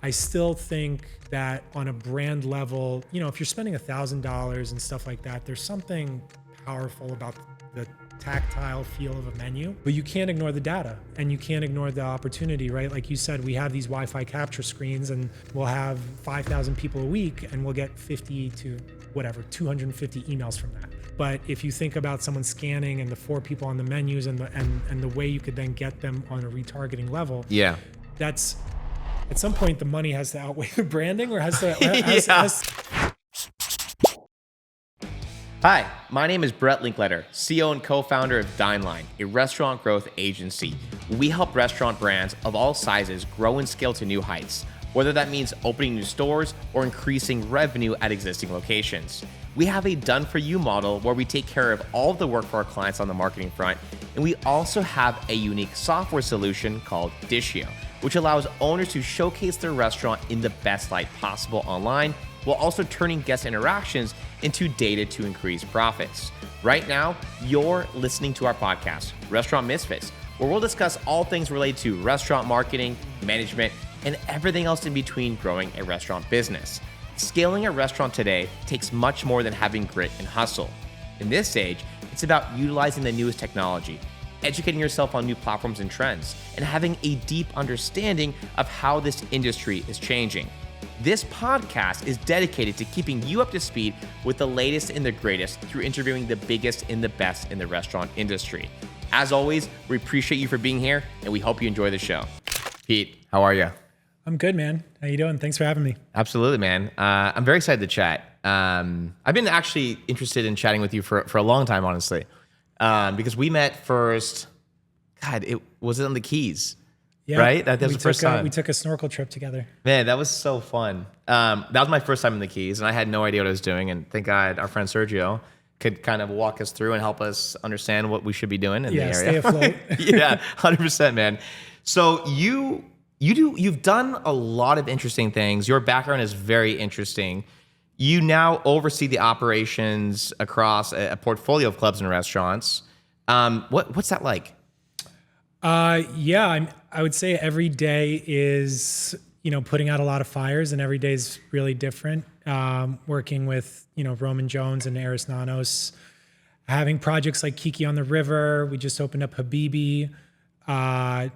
I still think that on a brand level, if you're spending $1,000 and stuff like that, there's something powerful about the tactile feel of a menu, but you can't ignore the data and you can't ignore the opportunity, right? Like you said, we have these Wi-Fi capture screens and we'll have 5,000 people a week and we'll get 50 to 250 emails from that. But if you think about someone scanning and the 4 people on the menus and the way you could then get them on a retargeting level, that's at some point the money has to outweigh the branding, or has to. Hi, my name is Brett Linkletter, CEO and co-founder of Dineline, a restaurant growth agency. We help restaurant brands of all sizes grow and scale to new heights, whether that means opening new stores or increasing revenue at existing locations. We have a done-for-you model where we take care of all of the work for our clients on the marketing front, and we also have a unique software solution called Dishio, which allows owners to showcase their restaurant in the best light possible online, while also turning guest interactions into data to increase profits. Right now, you're listening to our podcast, Restaurant Misfits, where we'll discuss all things related to restaurant marketing, management, and everything else in between growing a restaurant business. Scaling a restaurant today takes much more than having grit and hustle. In this age, it's about utilizing the newest technology, educating yourself on new platforms and trends, and having a deep understanding of how this industry is changing. This podcast is dedicated to keeping you up to speed with the latest and the greatest through interviewing the biggest and the best in the restaurant industry. As always, we appreciate you for being here, and we hope you enjoy the show. Pete, how are you? I'm good, man. How you doing? Thanks for having me. Absolutely, man. I'm very excited to chat. I've been actually interested in chatting with you for a long time, honestly, because we met first. God, it was on the Keys. Yeah, right? That was the first time. We took a snorkel trip together. Man, that was so fun. That was my first time in the Keys, and I had no idea what I was doing. And thank God our friend Sergio could kind of walk us through and help us understand what we should be doing in the area. Stay afloat. Yeah, 100%, man. So you've done a lot of interesting things. Your background is very interesting. You now oversee the operations across a portfolio of clubs and restaurants. What's that like? I would say every day is, putting out a lot of fires, and every day is really different. Working with, Roman Jones and Eris Nanos, having projects like Kiki on the River. We just opened up Habibi.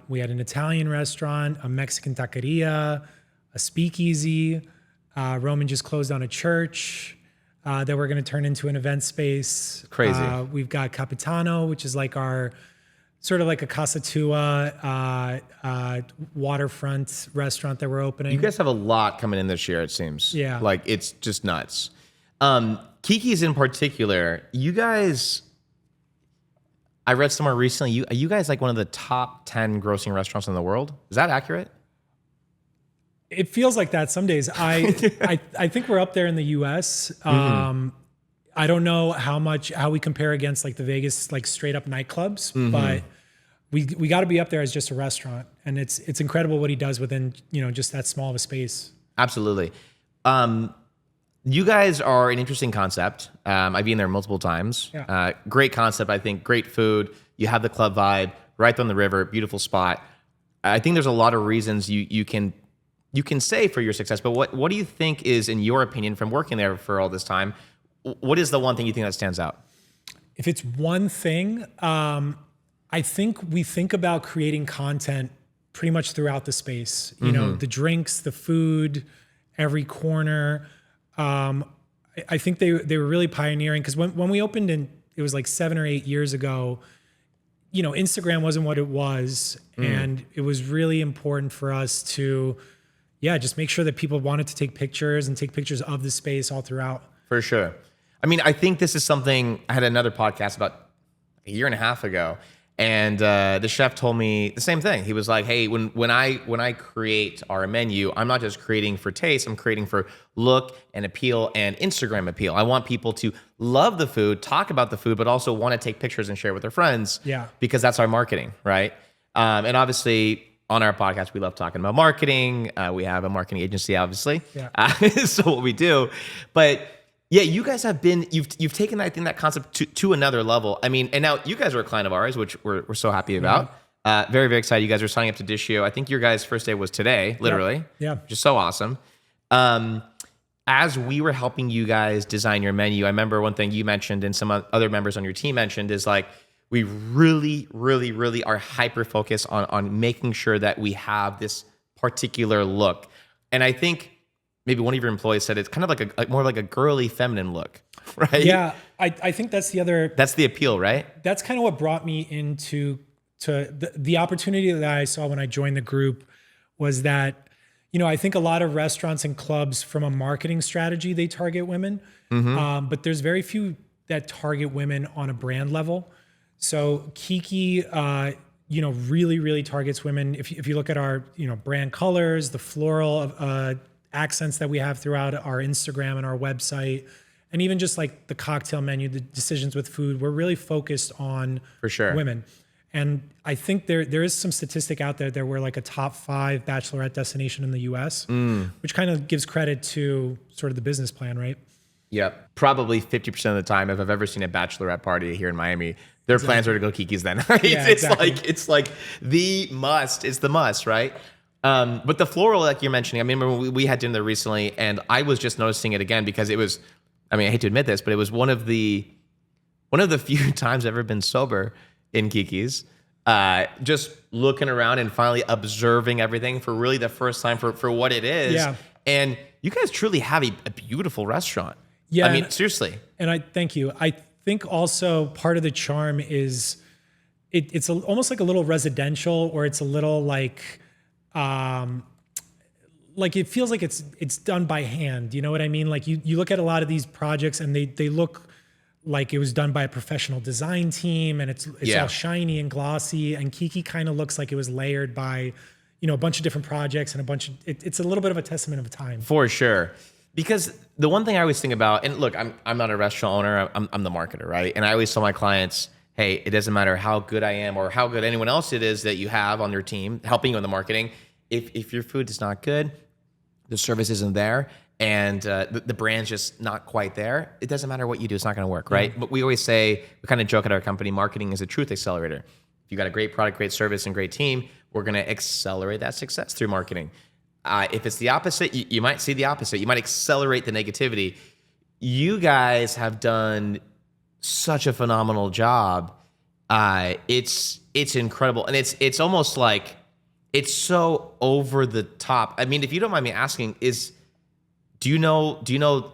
We had an Italian restaurant, a Mexican taqueria, a speakeasy. Roman just closed on a church that we're going to turn into an event space. Crazy. We've got Capitano, which is like our sort of like a Casa Tua waterfront restaurant that we're opening. You guys have a lot coming in this year, it seems. Yeah. Like, it's just nuts. Kiki's in particular, you guys, I read somewhere recently, you guys like one of the top 10 grossing restaurants in the world? Is that accurate? It feels like that some days. I think we're up there in the US. I don't know how we compare against like the Vegas, like straight up nightclubs, but we got to be up there as just a restaurant. And it's incredible what he does within, just that small of a space. Absolutely. You guys are an interesting concept. I've been there multiple times. Yeah. Great concept, I think. Great food. You have the club vibe right on the river. Beautiful spot. I think there's a lot of reasons you can say for your success. But what do you think is, in your opinion, from working there for all this time, what is the one thing you think that stands out? If it's one thing, I think we think about creating content pretty much throughout the space. The drinks, the food, every corner. I think they were really pioneering, because when we opened it was like 7 or 8 years ago, Instagram wasn't what it was. And it was really important for us to, just make sure that people wanted to take pictures and take pictures of the space all throughout. For sure. I mean, I think this is something, I had another podcast about a year and a half ago, and the chef told me the same thing. He was like, hey, when I create our menu, I'm not just creating for taste, I'm creating for look and appeal and Instagram appeal. I want people to love the food, talk about the food, but also want to take pictures and share with their friends. Yeah. Because that's our marketing, right? And obviously, on our podcast, we love talking about marketing. We have a marketing agency, obviously. Yeah. So what we do, but yeah, you guys have been, you've taken that concept to another level. I mean, and now you guys are a client of ours, which we're so happy about. Very, very excited. You guys are signing up to Dishio. I think your guys' first day was today, literally. Yeah. Which is so awesome. As we were helping you guys design your menu, I remember one thing you mentioned and some other members on your team mentioned is like, we really, really, really are hyper-focused on making sure that we have this particular look. And I think maybe one of your employees said it's kind of like more like a girly feminine look, right? Yeah, I think that's the appeal, right? That's kind of what brought me into the opportunity that I saw when I joined the group was that, I think a lot of restaurants and clubs from a marketing strategy, they target women, but there's very few that target women on a brand level. So Kiki, really, really targets women. If you look at our, brand colors, the floral accents that we have throughout our Instagram and our website, and even just like the cocktail menu, the decisions with food, we're really focused on for sure women. And I think there is some statistic out there that we're like a top 5 bachelorette destination in the US, which kind of gives credit to sort of the business plan, right? Yep. Probably 50% of the time, if I've ever seen a bachelorette party here in Miami, their plans are to go Kiki's then. Yeah, it's like the must. It's the must, right? But the floral, like you're mentioning, I mean, remember we had dinner recently, and I was just noticing it again because it was, I hate to admit this, but it was one of the few times I've ever been sober in Kiki's. Just looking around and finally observing everything for really the first time for what it is. Yeah. And you guys truly have a beautiful restaurant. Yeah. I mean, seriously. And I thank you. I think also part of the charm is it's almost like a little residential, or it's a little like it feels like it's done by hand. You know what I mean? Like you look at a lot of these projects and they look like it was done by a professional design team, and it's all shiny and glossy. And Kiki kind of looks like it was layered by, a bunch of different projects and it's a little bit of a testament of time. For sure. Because the one thing I always think about, and look, I'm not a restaurant owner, I'm the marketer, right? And I always tell my clients, hey, it doesn't matter how good I am or how good anyone else it is that you have on your team helping you in the marketing. If your food is not good, the service isn't there, and the brand's just not quite there, it doesn't matter what you do, it's not gonna work, right? Yeah. But we always say, we kind of joke at our company, marketing is a truth accelerator. If you got a great product, great service, and great team, we're gonna accelerate that success through marketing. If it's the opposite, you might see the opposite. You might accelerate the negativity. You guys have done such a phenomenal job. It's incredible, and it's almost like it's so over the top. I mean, if you don't mind me asking, do you know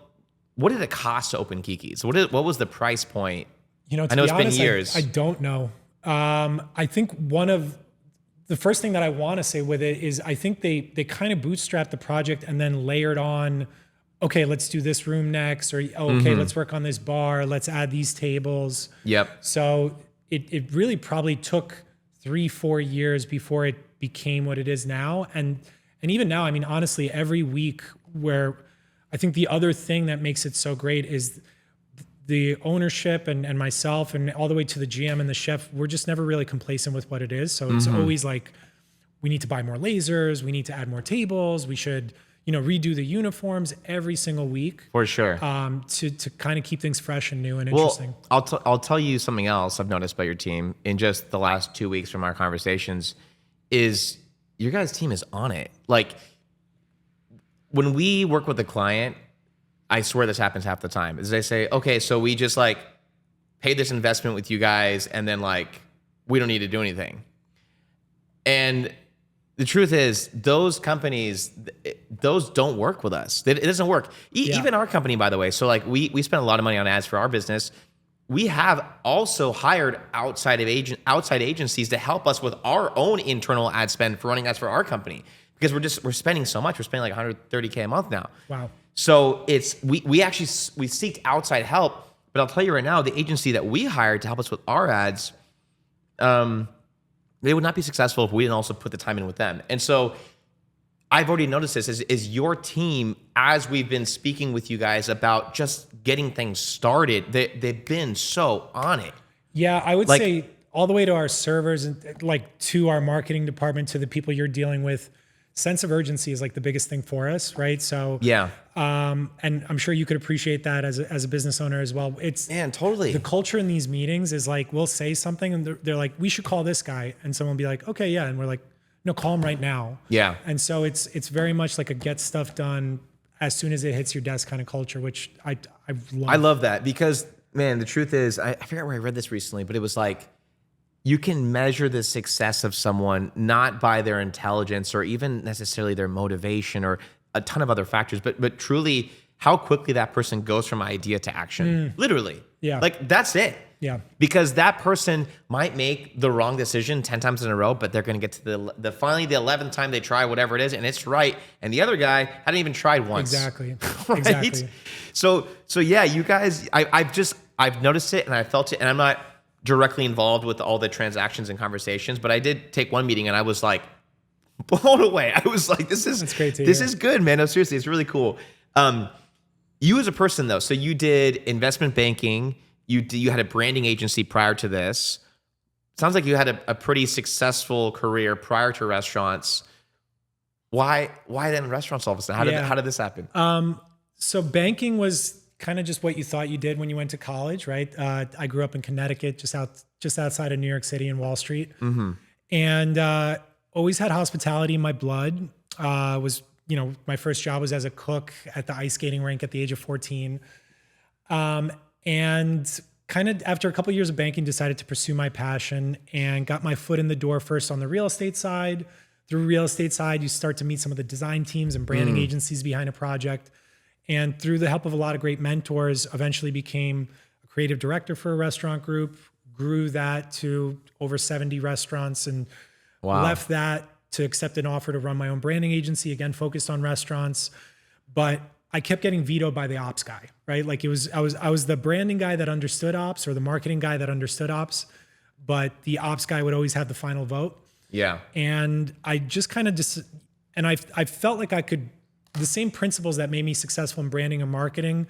what did it cost to open Kiki's? What was the price point? To I know be it's honest, been years. I don't know. I think one of the first thing that I want to say with it is I think they kind of bootstrapped the project and then layered on, okay, let's do this room next, or okay, let's work on this bar, let's add these tables. Yep. So it really probably took 3-4 years before it became what it is now. And even now, I mean, honestly, every week, where I think the other thing that makes it so great is the ownership and myself and all the way to the GM and the chef, we're just never really complacent with what it is. So it's always like, we need to buy more lasers, we need to add more tables, we should, redo the uniforms every single week. For sure. To kind of keep things fresh and new and interesting. I'll tell you something else I've noticed about your team in just the last 2 weeks from our conversations is your guys' team is on it. Like, when we work with a client, I swear this happens half the time, is they say, okay, so we just like pay this investment with you guys and then like, we don't need to do anything. And the truth is those companies, those don't work with us. It doesn't work. Even our company, by the way. So like we spend a lot of money on ads for our business. We have also hired outside agencies to help us with our own internal ad spend for running ads for our company, because we're spending so much. We're spending like $130K a month now. Wow. So we seeked outside help, but I'll tell you right now, the agency that we hired to help us with our ads, they would not be successful if we didn't also put the time in with them. And so I've already noticed this is your team, as we've been speaking with you guys about just getting things started, they've been so on it. Yeah, I would say all the way to our servers and like to our marketing department, to the people you're dealing with, sense of urgency is like the biggest thing for us, right? So Yeah. and I'm sure you could appreciate that as a business owner as well. It's Man, totally. the culture in these meetings is like, we'll say something and they're like, we should call this guy. And someone will be like, okay, yeah. And we're like, no, call him right now. Yeah. And so it's very much like a get stuff done as soon as it hits your desk kind of culture, which I love. I love that because, man, the truth is, I forgot where I read this recently, but it was like, you can measure the success of someone not by their intelligence or even necessarily their motivation or a ton of other factors, but truly how quickly that person goes from idea to action. Literally. Yeah. Like that's it. Yeah. Because that person might make the wrong decision 10 times in a row, but they're going to get to the finally the 11th time they try whatever it is and it's right. And the other guy hadn't even tried once. Exactly. Right? Exactly. So yeah, you guys, I've noticed it and I felt it, and I'm not directly involved with all the transactions and conversations, but I did take one meeting and I was like blown away. I was like, this is good, man. No, seriously, it's really cool. You as a person though, so you did investment banking, you had a branding agency prior to this. Sounds like you had a pretty successful career prior to restaurants. Why then restaurants all of a sudden? How did this happen? So banking was kind of just what you thought you did when you went to college, right? I grew up in Connecticut, just outside of New York City and Wall Street, and always had hospitality in my blood. My first job was as a cook at the ice skating rink at the age of 14, and kind of after a couple of years of banking, decided to pursue my passion and got my foot in the door first on the real estate side. Through real estate side, you start to meet some of the design teams and branding agencies behind a project. And through the help of a lot of great mentors, eventually became a creative director for a restaurant group, grew that to over 70 restaurants, and left that to accept an offer to run my own branding agency, again, focused on restaurants. But I kept getting vetoed by the ops guy, right? Like I was the branding guy that understood ops, or the marketing guy that understood ops, but the ops guy would always have the final vote. Yeah. And I just kind of I felt like I could, the same principles that made me successful in branding and marketing,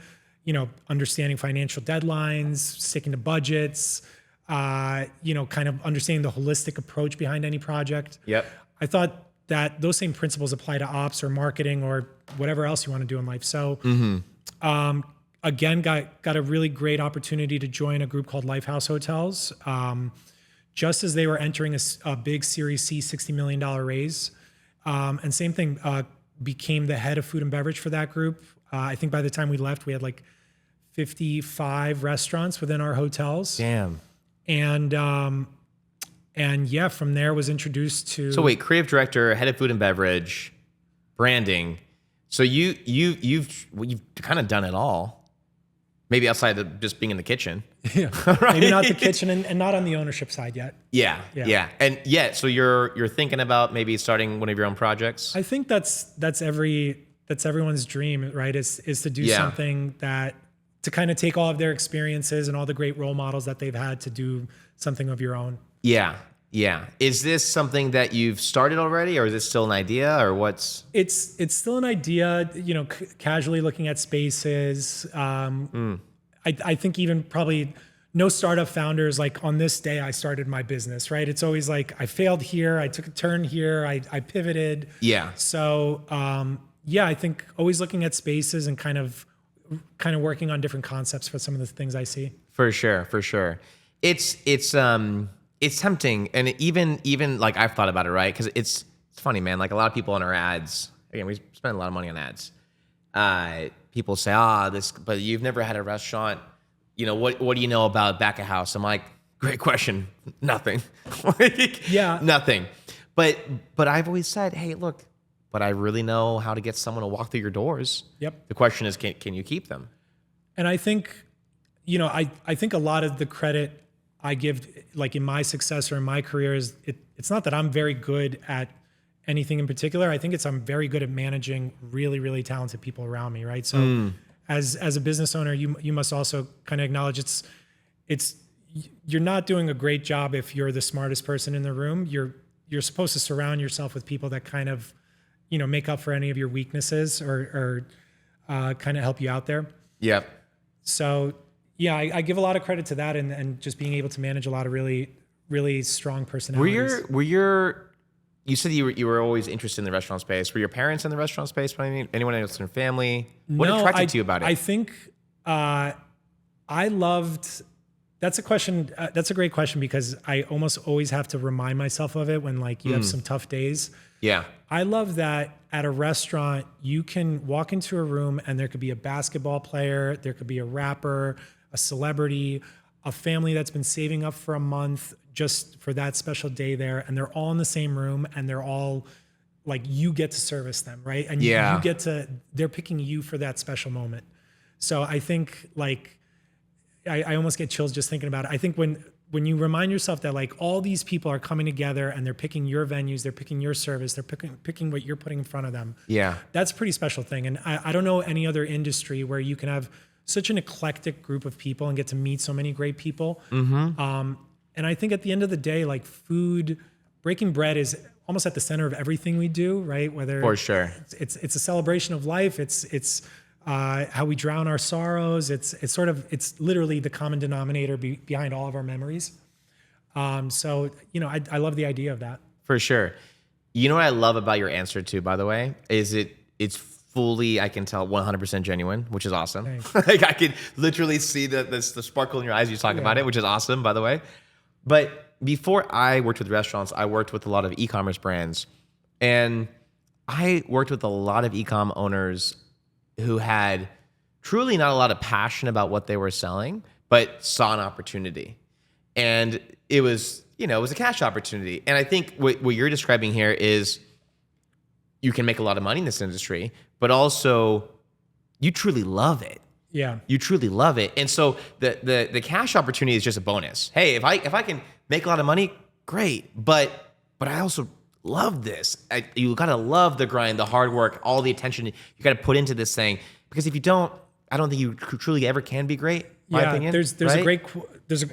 understanding financial deadlines, sticking to budgets, kind of understanding the holistic approach behind any project. Yep. I thought that those same principles apply to ops or marketing or whatever else you want to do in life. So, again, got a really great opportunity to join a group called Lifehouse Hotels. Just as they were entering a big Series C $60 million raise. And same thing, became the head of food and beverage for that group. I think by the time we left, we had like 55 restaurants within our hotels. Damn. And yeah, from there was introduced to. So wait, creative director, head of food and beverage, branding. So you've kind of done it all. Maybe outside of just being in the kitchen. Yeah. Right? Maybe not the kitchen and not on the ownership side yet. Yeah. And so you're thinking about maybe starting one of your own projects? I think that's everyone's dream, right? Is to do something to kind of take all of their experiences and all the great role models that they've had to do something of your own. Yeah. Is this something that you've started already, or is it still an idea, or what's? It's still an idea, casually looking at spaces. I think even probably no startup founders, like on this day, I started my business, right? It's always like, I failed here, I took a turn here, I pivoted. Yeah. So, I think always looking at spaces and kind of working on different concepts for some of the things I see. For sure. It's tempting, and even like I've thought about it, right? Because it's funny, man. Like a lot of people on our ads, again, we spend a lot of money on ads. People say, this, but you've never had a restaurant. What do you know about back of house? I'm like, great question. Nothing. Nothing. But I've always said, hey, look, but I really know how to get someone to walk through your doors. Yep. The question is, can you keep them? And I think, I think a lot of the credit I give, like in my success or in my career, is it's not that I'm very good at anything in particular. I think I'm very good at managing really, really talented people around me, right? So as a business owner, you must also kind of acknowledge it's you're not doing a great job if you're the smartest person in the room. You're supposed to surround yourself with people that kind of, make up for any of your weaknesses or kind of help you out there. Yep. So yeah, I give a lot of credit to that and just being able to manage a lot of really, really strong personalities. Were your you said you were always interested in the restaurant space. Were your parents in the restaurant space? Anyone else in your family? What attracted you about it? I think I loved. That's a question. That's a great question because I almost always have to remind myself of it when like you have some tough days. Yeah. I love that at a restaurant, you can walk into a room and there could be a basketball player, there could be a rapper, a celebrity, a family that's been saving up for a month just for that special day there. And they're all in the same room and they're all like, you get to service them, right? And you get to, they're picking you for that special moment. So I think like, I almost get chills just thinking about it. I think when you remind yourself that like all these people are coming together and they're picking your venues, they're picking your service, they're picking what you're putting in front of them. Yeah. That's a pretty special thing. And I don't know any other industry where you can have such an eclectic group of people and get to meet so many great people. And I think at the end of the day, like food, breaking bread is almost at the center of everything we do, right? Whether for sure it's a celebration of life. It's how we drown our sorrows. It's literally the common denominator behind all of our memories. So, I love the idea of that. For sure. You know what I love about your answer too, by the way, is it's fully, I can tell 100% genuine, which is awesome. Like I could literally see the sparkle in your eyes. You talk about it, which is awesome, by the way. But before I worked with restaurants, I worked with a lot of e-commerce brands, and I worked with a lot of e-com owners who had truly not a lot of passion about what they were selling, but saw an opportunity. And it was, it was a cash opportunity. And I think what you're describing here is you can make a lot of money in this industry, but also you truly love it. Yeah. You truly love it. And so the cash opportunity is just a bonus. Hey, if I can make a lot of money, great. But I also love this. You gotta love the grind, the hard work, all the attention you gotta put into this thing. Because if you don't, I don't think you truly ever can be great. My opinion, there's right? a great.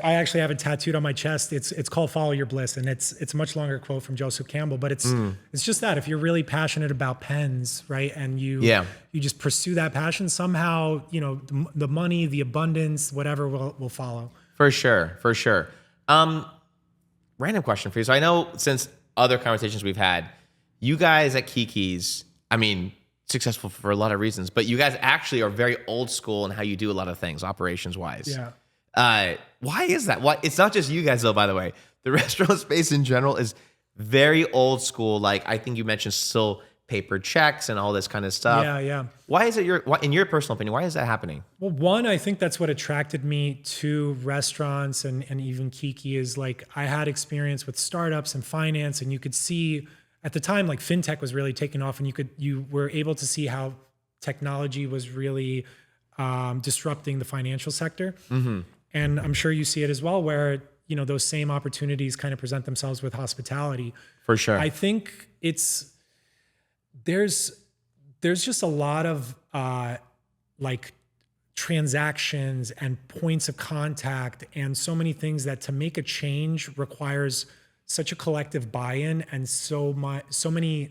I actually have it tattooed on my chest. It's called "Follow Your Bliss," and it's a much longer quote from Joseph Campbell. But it's just that if you're really passionate about pens, right, and you just pursue that passion, somehow the money, the abundance, whatever will follow. For sure. Random question for you. So I know since other conversations we've had, you guys at Kiki's, I mean, successful for a lot of reasons, but you guys actually are very old school in how you do a lot of things operations wise. Yeah. Why is that? Why? It's not just you guys though, by the way. The restaurant space in general is very old school. Like I think you mentioned still paper checks and all this kind of stuff. Yeah. Why is it in your personal opinion, why is that happening? Well, one, I think that's what attracted me to restaurants and even Kiki is like I had experience with startups and finance, and you could see at the time like fintech was really taking off, and you were able to see how technology was really disrupting the financial sector. And I'm sure you see it as well, where those same opportunities kind of present themselves with hospitality. For sure. I think there's just a lot of like transactions and points of contact and so many things that to make a change requires such a collective buy-in and so many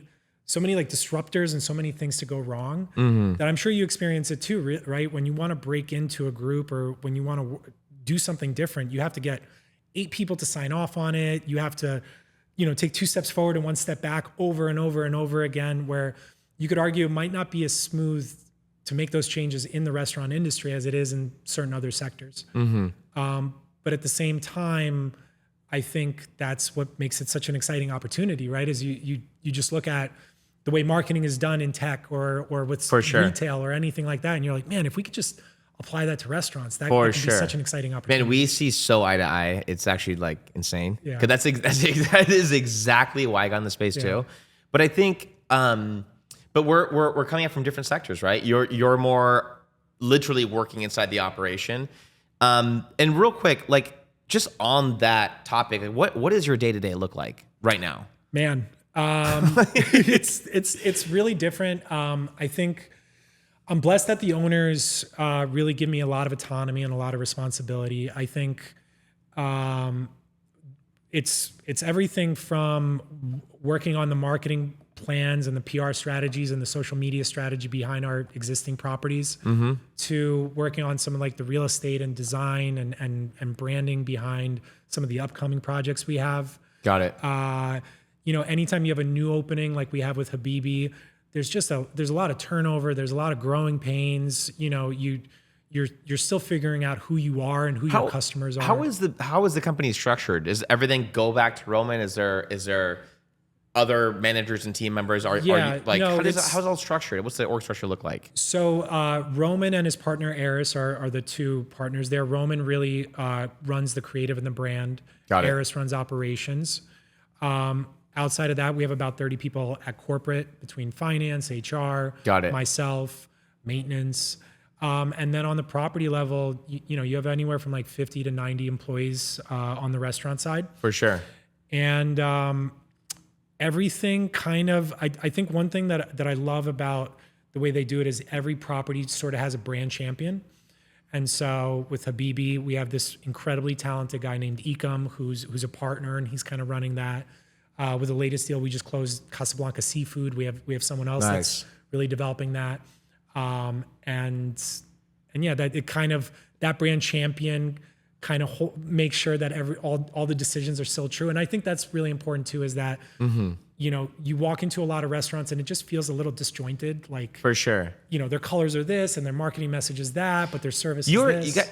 like disruptors and so many things to go wrong that I'm sure you experience it too, right? When you want to break into a group or when you want to do something different, you have to get 8 people to sign off on it. You have to take 2 steps forward and 1 step back over and over and over again, where you could argue it might not be as smooth to make those changes in the restaurant industry as it is in certain other sectors. But at the same time, I think that's what makes it such an exciting opportunity, right? Is you just look at the way marketing is done in tech or with retail or anything like that, and you're like, man, if we could just apply that to restaurants, that could be such an exciting opportunity. Man, we see so eye to eye. It's actually like insane. Yeah. Because that is exactly why I got in the space too. But I think, but we're coming up from different sectors, right? You're more literally working inside the operation. And real quick, like just on that topic, what does your day-to-day look like right now? Man, it's really different. I think I'm blessed that the owners really give me a lot of autonomy and a lot of responsibility. I think it's everything from working on the marketing plans and the PR strategies and the social media strategy behind our existing properties to working on some of like the real estate and design and branding behind some of the upcoming projects we have. Got it. anytime you have a new opening like we have with Habibi, there's a lot of turnover. There's a lot of growing pains. You're still figuring out who you are and who your customers are. How is the company structured? Does everything go back to Roman? Is there other managers and team members? Are you like, how's it all structured? What's the org structure look like? So Roman and his partner Eris are the two partners there. Roman really runs the creative and the brand. Got it. Eris runs operations. Outside of that, we have about 30 people at corporate between finance, HR, Got it. myself, maintenance. And then on the property level, you have anywhere from like 50 to 90 employees on the restaurant side. For sure. And everything kind of, I think one thing that I love about the way they do it is every property sort of has a brand champion. And so with Habibi, we have this incredibly talented guy named Ikam, who's a partner, and he's kind of running that. With the latest deal, we just closed Casablanca Seafood. We have someone else that's really developing that. And yeah, that it kind of, that brand champion kind of makes sure that all the decisions are still true. And I think that's really important too, is that, you walk into a lot of restaurants and it just feels a little disjointed. Like, for sure, their colors are this and their marketing message is that, but their service is this.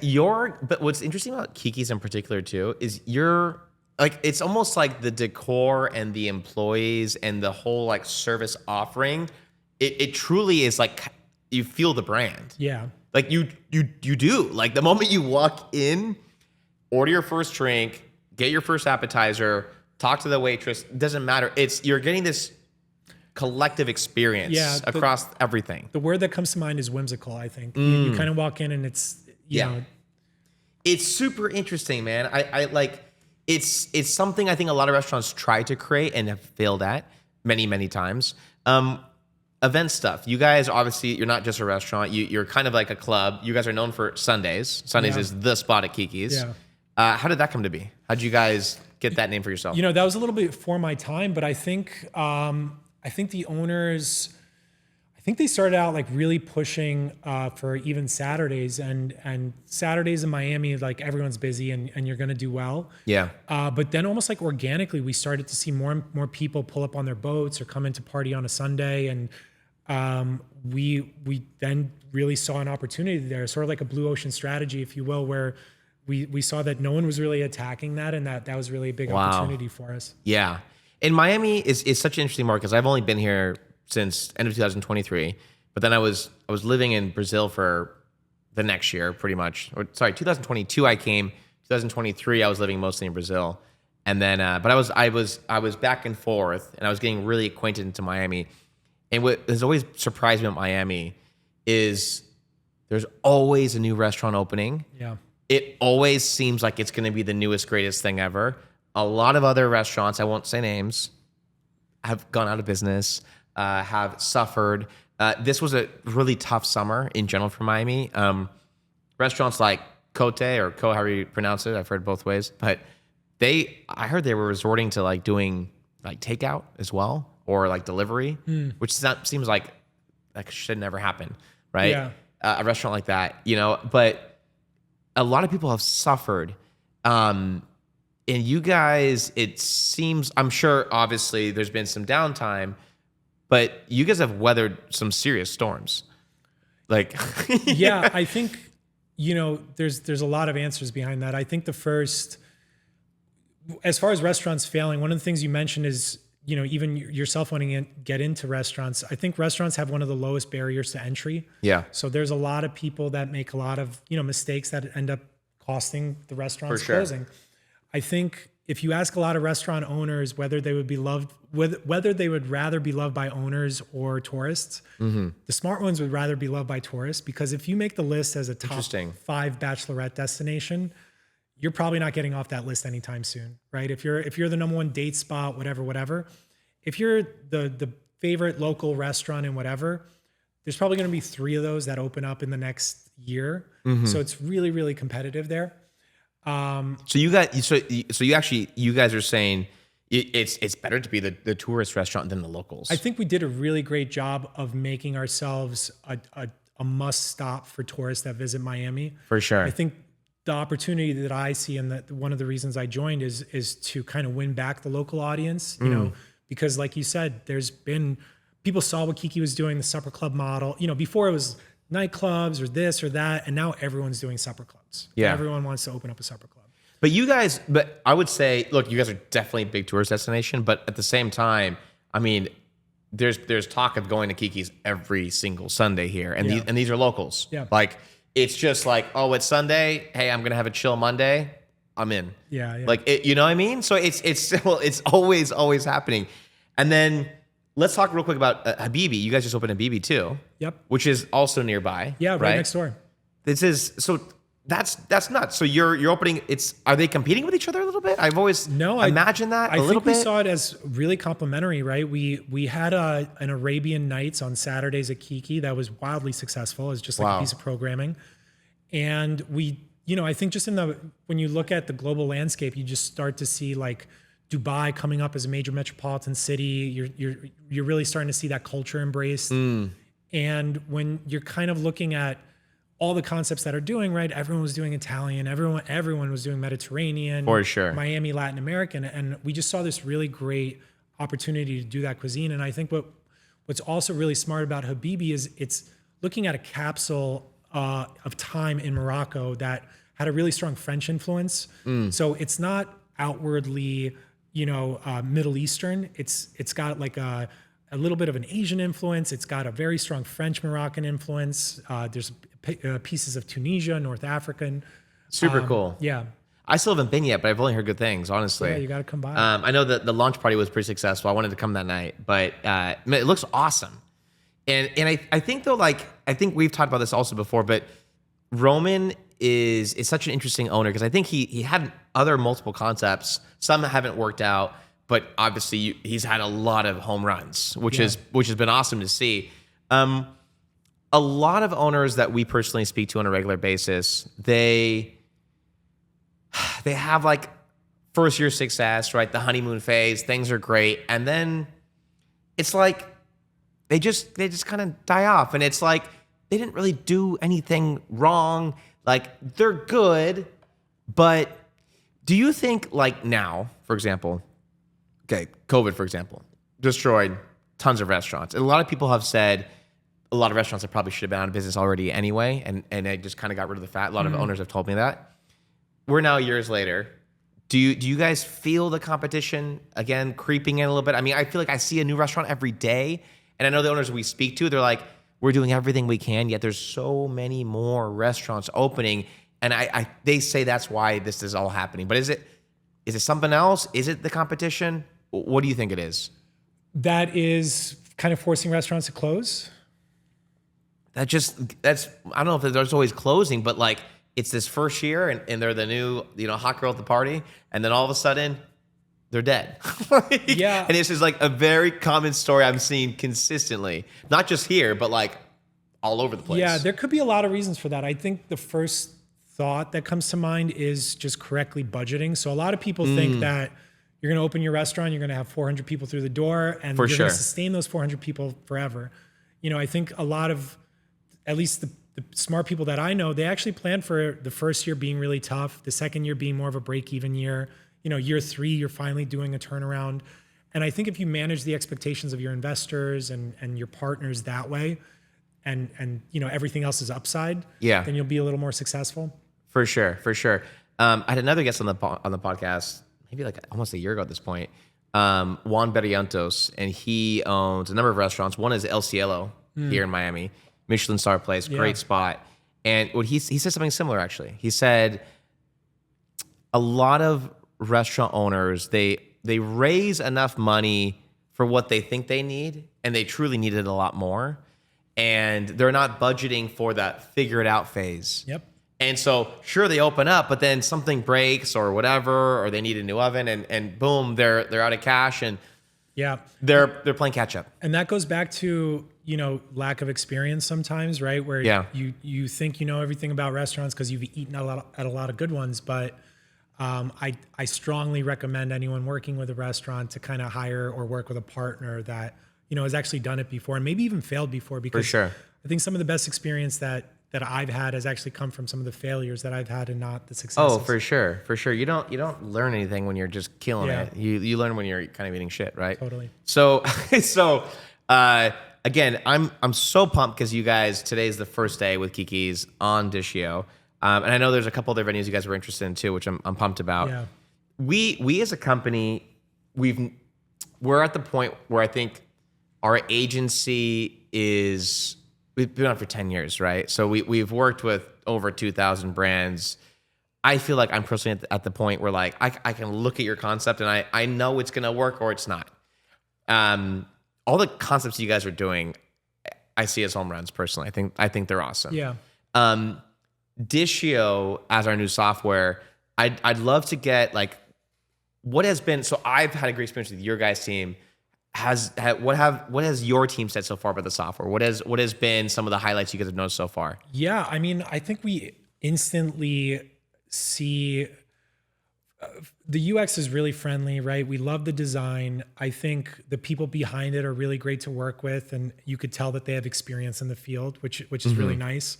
But what's interesting about Kiki's in particular too, is like, it's almost like the decor and the employees and the whole like service offering, it truly is like, you feel the brand. Yeah. Like you do. Like the moment you walk in, order your first drink, get your first appetizer, talk to the waitress, it doesn't matter. You're getting this collective experience across everything. The word that comes to mind is whimsical, I think. You kind of walk in and it's, you know. It's super interesting, man. I like, it's something I think a lot of restaurants try to create and have failed at many, many times. Event stuff. You guys, obviously, you're not just a restaurant. You're kind of like a club. You guys are known for Sundays. Sundays is the spot at Kiki's. Yeah. How did that come to be? How did you guys get that name for yourself? That was a little bit before my time, but I think the owners, they started out like really pushing for even Saturdays, and Saturdays in Miami, like everyone's busy and you're gonna do well. Yeah. But then almost like organically, we started to see more and more people pull up on their boats or come in to party on a Sunday, and we then really saw an opportunity there, sort of like a blue ocean strategy, if you will, where we saw that no one was really attacking that, and that was really a big opportunity for us. Yeah. And Miami is such an interesting market, because I've only been here since end of 2023, but then I was living in Brazil for the next year, pretty much. 2022 I came. 2023 I was living mostly in Brazil, and then but I was back and forth, and I was getting really acquainted into Miami. And what has always surprised me about Miami is there's always a new restaurant opening. Yeah, it always seems like it's going to be the newest, greatest thing ever. A lot of other restaurants, I won't say names, have gone out of business. Have suffered. This was a really tough summer in general for Miami. Restaurants like Cote or Co, however you pronounce it, I've heard both ways, but I heard they were resorting to like doing like takeout as well, or like delivery, which seems like that should never happen, right? Yeah. A restaurant like that, but a lot of people have suffered. And you guys, it seems, I'm sure obviously there's been some downtime, but you guys have weathered some serious storms. Like, yeah, I think, there's a lot of answers behind that. I think the first, as far as restaurants failing, one of the things you mentioned is, even yourself wanting to get into restaurants. I think restaurants have one of the lowest barriers to entry. Yeah. So there's a lot of people that make a lot of, mistakes that end up costing the restaurants For sure. closing. I think if you ask a lot of restaurant owners whether they would rather be loved by owners or tourists, the smart ones would rather be loved by tourists, because if you make the list as a top 5 bachelorette destination, you're probably not getting off that list anytime soon, right? If you're the number one date spot, whatever, if you're the favorite local restaurant and whatever, there's probably going to be 3 of those that open up in the next year. So it's really, really competitive there. So you guys are saying it's better to be the tourist restaurant than the locals. I think we did a really great job of making ourselves a must stop for tourists that visit Miami. For sure. I think the opportunity that I see, and that one of the reasons I joined is to kind of win back the local audience. because like you said, there's been, people saw what Kiki was doing, the supper club model. Before it was nightclubs or this or that, and now everyone's doing supper clubs. Yeah. Everyone wants to open up a supper club. But I would say, look, you guys are definitely a big tourist destination, but at the same time, I mean, there's talk of going to Kiki's every single Sunday here, and these are locals. Yeah. Like, it's just like, oh, it's Sunday. Hey, I'm gonna have a chill Monday. I'm in. Yeah. Like, you know what I mean? So it's always happening. And then let's talk real quick about Habibi. You guys just opened Habibi too. Yep. Which is also nearby. Yeah, right next door. That's nuts. So you're opening. Are they competing with each other a little bit? I've always imagined that a little bit. I think we saw it as really complementary, right? We had an Arabian Nights on Saturdays at Kiki that was wildly successful. It's just like a piece of programming, and I think just when you look at the global landscape, you just start to see like Dubai coming up as a major metropolitan city. You're really starting to see that culture embraced, and when you're kind of looking at all the concepts that are doing, right? Everyone was doing Italian, everyone was doing Mediterranean, for sure, Miami, Latin American. And we just saw this really great opportunity to do that cuisine. And I think what's also really smart about Habibi is it's looking at a capsule of time in Morocco that had a really strong French influence. So it's not outwardly, Middle Eastern. It's got like a little bit of an Asian influence. It's got a very strong French Moroccan influence. There's pieces of Tunisia, North African. Super cool. Yeah. I still haven't been yet, but I've only heard good things, honestly. Yeah, you got to come by. I know that the launch party was pretty successful. I wanted to come that night, but it looks awesome. And I think though, I think we've talked about this also before, but Roman is such an interesting owner because I think he had other multiple concepts. Some haven't worked out, but obviously he's had a lot of home runs, which has been awesome to see. A lot of owners that we personally speak to on a regular basis, they have like first year success, right? The honeymoon phase, things are great, and then it's like they just kind of die off, and it's like they didn't really do anything wrong. Like, they're good, but do you think, like, now, for example, okay, COVID, for example, destroyed tons of restaurants. And a lot of people have said a lot of restaurants that probably should have been out of business already anyway, and they just kind of got rid of the fat. A lot of owners have told me that. We're now years later. Do you guys feel the competition again creeping in a little bit? I mean, I feel like I see a new restaurant every day, and I know the owners we speak to, they're like, we're doing everything we can, yet there's so many more restaurants opening, and they say that's why this is all happening. But is it something else? Is it the competition? What do you think it is? That is kind of forcing restaurants to close. I don't know if there's always closing, but like it's this first year and they're the new, hot girl at the party. And then all of a sudden they're dead. Yeah. And this is like a very common story I'm seeing consistently, not just here, but like all over the place. Yeah. There could be a lot of reasons for that. I think the first thought that comes to mind is just correctly budgeting. So a lot of people think that you're going to open your restaurant, you're going to have 400 people through the door, and you're going to sustain those 400 people forever. I think a lot of, at least the smart people that I know, they actually plan for the first year being really tough, the second year being more of a break-even year. Year 3, you're finally doing a turnaround. And I think if you manage the expectations of your investors and your partners that way, and everything else is upside, then you'll be a little more successful. For sure. I had another guest on the podcast, maybe like almost a year ago at this point, Juan Berrientos, and he owns a number of restaurants. One is El Cielo here in Miami, Michelin star place, great spot. And what he said something similar, actually. He said a lot of restaurant owners, they raise enough money for what they think they need, and they truly need it a lot more. And they're not budgeting for that figure it out phase. Yep. And so, sure, they open up, but then something breaks or whatever, or they need a new oven, and boom, they're out of cash, and they're playing catch up. And that goes back to lack of experience sometimes, right? Where you think you know everything about restaurants because you've eaten at a lot of good ones, but I strongly recommend anyone working with a restaurant to kind of hire or work with a partner that has actually done it before and maybe even failed before, because for sure. I think some of the best experience that that I've had has actually come from some of the failures that I've had and not the successes. Oh, for sure. You don't learn anything when you're just killing it. You learn when you're kind of eating shit, right? Totally. So again, I'm so pumped because you guys, today's the first day with Kiki's on Dishio. And I know there's a couple other venues you guys were interested in too, which I'm pumped about. Yeah. We as a company, we're at the point where I think our agency we've been on for 10 years, right? So we've worked with over 2,000 brands. I feel like I'm personally at the point where like I can look at your concept and I know it's gonna work or it's not. All the concepts you guys are doing, I see as home runs personally. I think they're awesome. Yeah. Dishio as our new software, I'd love to get like what has been. So I've had a great experience with your guys' team. What has your team said so far about the software? What has been some of the highlights you guys have noticed so far? Yeah, I mean, I think we instantly see the UX is really friendly, right? We love the design. I think the people behind it are really great to work with, and you could tell that they have experience in the field, which is really nice.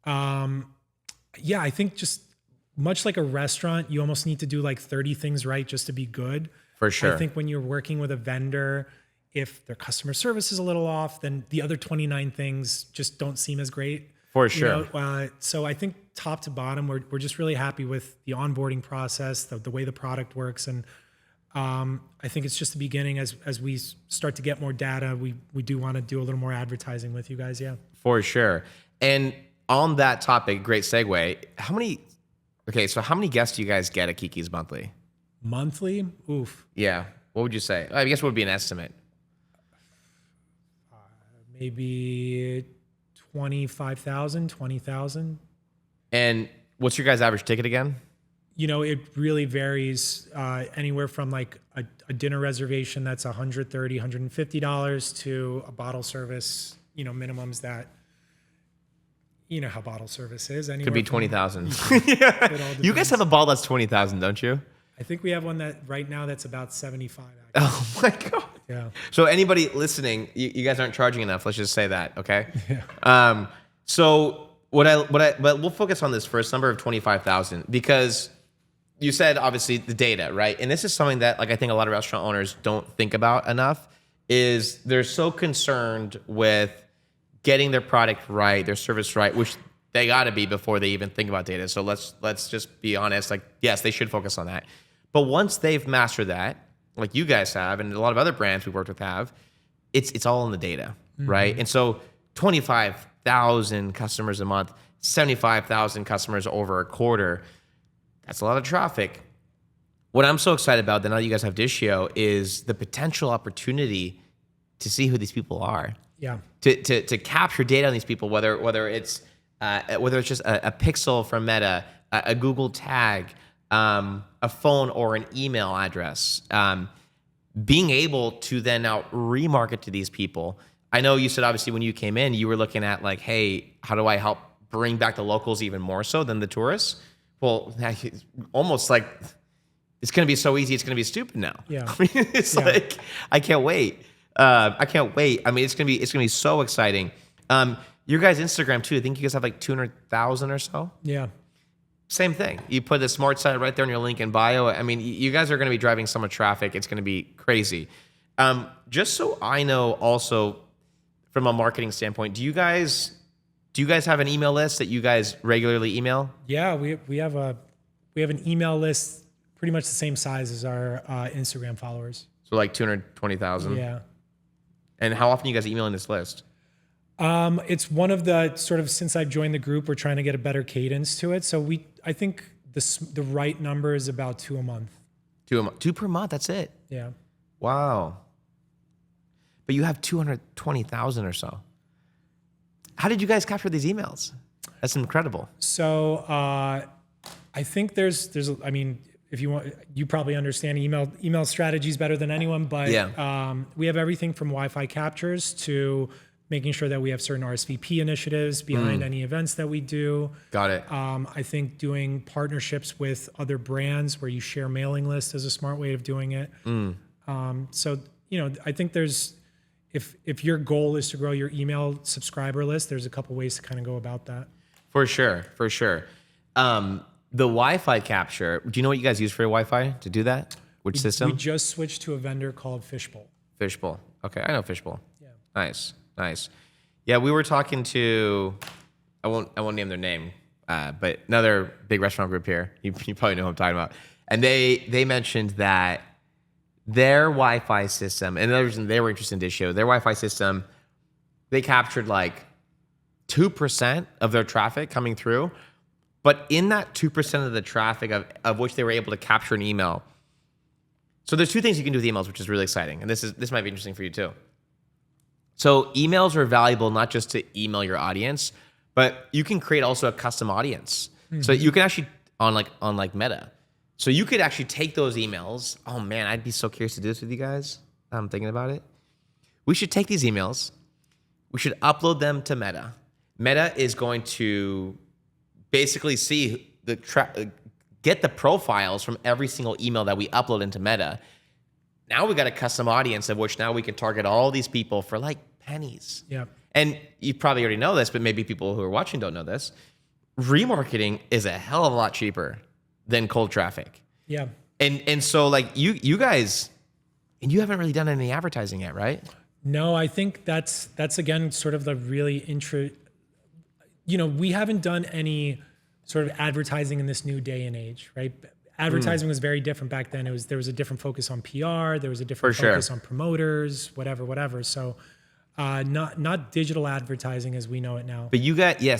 Yeah, I think just much like a restaurant, you almost need to do like 30 things right just to be good. For sure. I think when you're working with a vendor, if their customer service is a little off, then the other 29 things just don't seem as great. For sure. So I think top to bottom, we're just really happy with the onboarding process, the way the product works. And I think it's just the beginning. As we start to get more data, we do want to do a little more advertising with you guys. Yeah. For sure. And on that topic, great segue. How many guests do you guys get at Kiki's monthly? Monthly? Oof. Yeah. What would you say? I guess what would be an estimate? Maybe 25,000, 20,000. And what's your guys' average ticket again? It really varies anywhere from like a dinner reservation that's $130, $150 to a bottle service, minimums that, how bottle service is. Could be 20,000. Yeah. You guys have a bottle that's 20,000, don't you? I think we have one that right now that's about 75. Actually. Oh my God. Yeah. So anybody listening, you guys aren't charging enough. Let's just say that. Okay. Yeah. So but we'll focus on this first number of 25,000 because you said obviously the data, right? And this is something that like I think a lot of restaurant owners don't think about enough is they're so concerned with getting their product right, their service right, which they got to be before they even think about data. So let's just be honest. Like, yes, they should focus on that. But once they've mastered that, like you guys have, and a lot of other brands we've worked with have, it's all in the data, right? And so 25,000 customers a month, 75,000 customers over a quarter, that's a lot of traffic. What I'm so excited about, now that you guys have Dishio, is the potential opportunity to see who these people are. Yeah. To capture data on these people, whether it's just a pixel from Meta, a Google tag, a phone or an email address, being able to then now remarket to these people. I know you said obviously when you came in, you were looking at like, hey, how do I help bring back the locals even more so than the tourists? Well, almost like it's going to be so easy, it's going to be stupid now. Yeah. I mean, it's like I can't wait. I can't wait. I mean, it's gonna be so exciting. Your guys' Instagram too. I think you guys have like 200,000 or so. Yeah. Same thing. You put the smart side right there in your link in bio. I mean, you guys are going to be driving so much traffic. It's going to be crazy. Just so I know, also from a marketing standpoint, do you guys have an email list that you guys regularly email? Yeah, we have an email list pretty much the same size as our Instagram followers. So like 220,000. Yeah. And how often are you guys emailing this list? It's one of the sort of, since I've joined the group, we're trying to get a better cadence to it. So I think the right number is about 2 a month. 2 per month. That's it. Yeah. Wow. But you have 220,000 or so. How did you guys capture these emails? That's incredible. So I think there's I mean, if you want, you probably understand email strategies better than anyone, but we have everything from Wi-Fi captures to making sure that we have certain RSVP initiatives behind any events that we do. Got it. I think doing partnerships with other brands where you share mailing lists is a smart way of doing it. So, I think there's, if your goal is to grow your email subscriber list, there's a couple ways to kind of go about that. For sure. The Wi-Fi capture, do you know what you guys use for your Wi-Fi to do that? Which system? We just switched to a vendor called Fishbowl. Fishbowl. Okay, I know Fishbowl. Yeah. Nice. Yeah, we were talking to, I won't name their name, but another big restaurant group here. You probably know who I'm talking about. And they mentioned that their Wi-Fi system, and the reason they were interested in Dishio, their Wi-Fi system, they captured like 2% of their traffic coming through. But in that 2% of the traffic of which they were able to capture an email. So there's two things you can do with emails, which is really exciting. And this might be interesting for you too. So emails are valuable not just to email your audience, but you can create also a custom audience. Mm-hmm. So you can actually on Meta. So you could actually take those emails. Oh man, I'd be so curious to do this with you guys. I'm thinking about it. We should take these emails. We should upload them to Meta. Meta is going to basically see get the profiles from every single email that we upload into Meta. Now we got a custom audience of which now we can target all these people for like pennies. Yeah. And you probably already know this, but maybe people who are watching don't know this. Remarketing is a hell of a lot cheaper than cold traffic. Yeah. And so like you guys, and you haven't really done any advertising yet, right? No, I think that's again sort of the really we haven't done any sort of advertising in this new day and age, right? Advertising was very different back then. There was a different focus on PR. There was a different focus on promoters, whatever. So not digital advertising as we know it now. But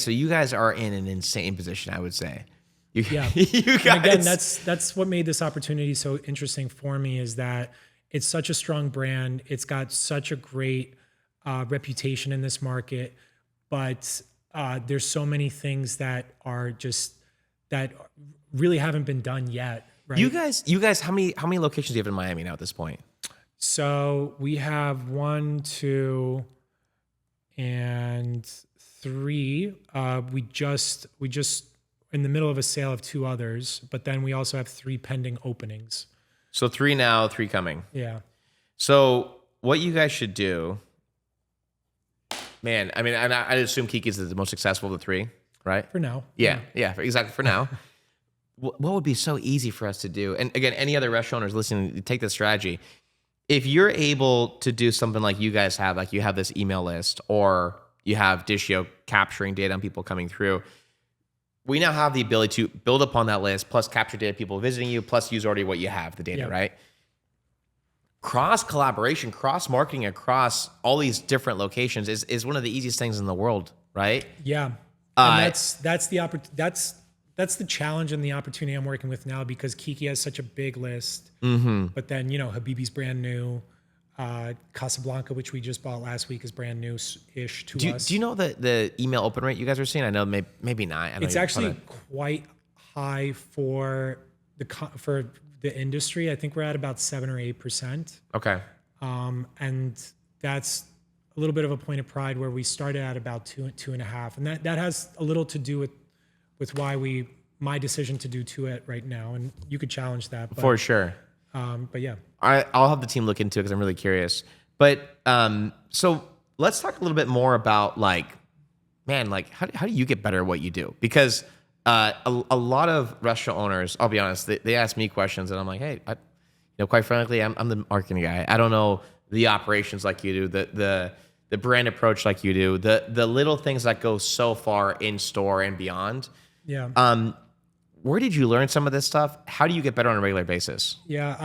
so you guys are in an insane position, I would say. You guys. And again, that's what made this opportunity so interesting for me is that it's such a strong brand. It's got such a great reputation in this market, but there's so many things that really haven't been done yet. Right? You guys, how many locations do you have in Miami now at this point? So we have 1, 2, and 3. We just in the middle of a sale of 2 others, but then we also have 3 pending openings. So 3 now, 3 coming. Yeah. So what you guys should do, man, I mean, I assume Kiki's is the most successful of the 3, right? For now. Yeah, exactly, for now. What would be so easy for us to do? And again, any other restaurant owners listening, take this strategy. If you're able to do something like you guys have, like you have this email list or you have Dishio capturing data on people coming through, we now have the ability to build upon that list, plus capture data people visiting you, plus use already what you have, the data, right? Cross collaboration, cross marketing across all these different locations is one of the easiest things in the world, right? Yeah, and that's the challenge and the opportunity I'm working with now because Kiki has such a big list. Mm-hmm. But then Habibi's brand new. Casablanca, which we just bought last week, is brand new-ish to us. Do you know the email open rate you guys are seeing? I know maybe not. It's actually quite high for the industry. I think we're at about 7 or 8%. Okay. And that's a little bit of a point of pride where we started at about 2.5, and that has a little to do with why my decision to do 2 right now, and you could challenge that. But, for sure. But yeah. I'll have the team look into it because I'm really curious. But so let's talk a little bit more about how do you get better at what you do? Because a lot of restaurant owners, I'll be honest, they ask me questions and I'm like, hey, quite frankly, I'm the marketing guy. I don't know the operations like you do, the brand approach like you do, the little things that go so far in store and beyond. Yeah. Where did you learn some of this stuff? How do you get better on a regular basis? Yeah,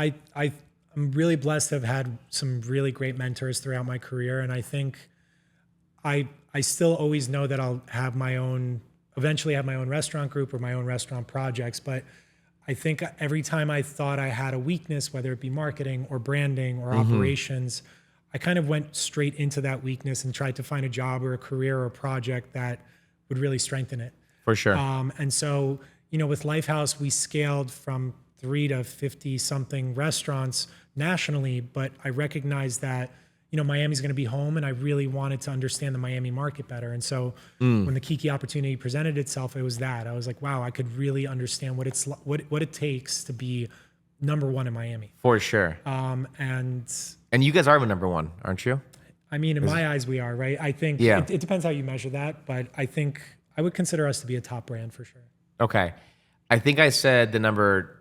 I'm really blessed to have had some really great mentors throughout my career. And I think I still always know that I'll eventually have my own restaurant group or my own restaurant projects. But I think every time I thought I had a weakness, whether it be marketing or branding or operations, I kind of went straight into that weakness and tried to find a job or a career or a project that would really strengthen it. For sure. And so, with Lifehouse, we scaled from 3 to 50 something restaurants nationally, but I recognized that, Miami's going to be home and I really wanted to understand the Miami market better. And so when the Kiki opportunity presented itself, it was that I was like, wow, I could really understand what it takes to be number 1 in Miami. For sure. And you guys are number 1, aren't you? I mean, in my eyes, we are, right? I think it depends how you measure that, but I think I would consider us to be a top brand for sure. Okay. I think I said the number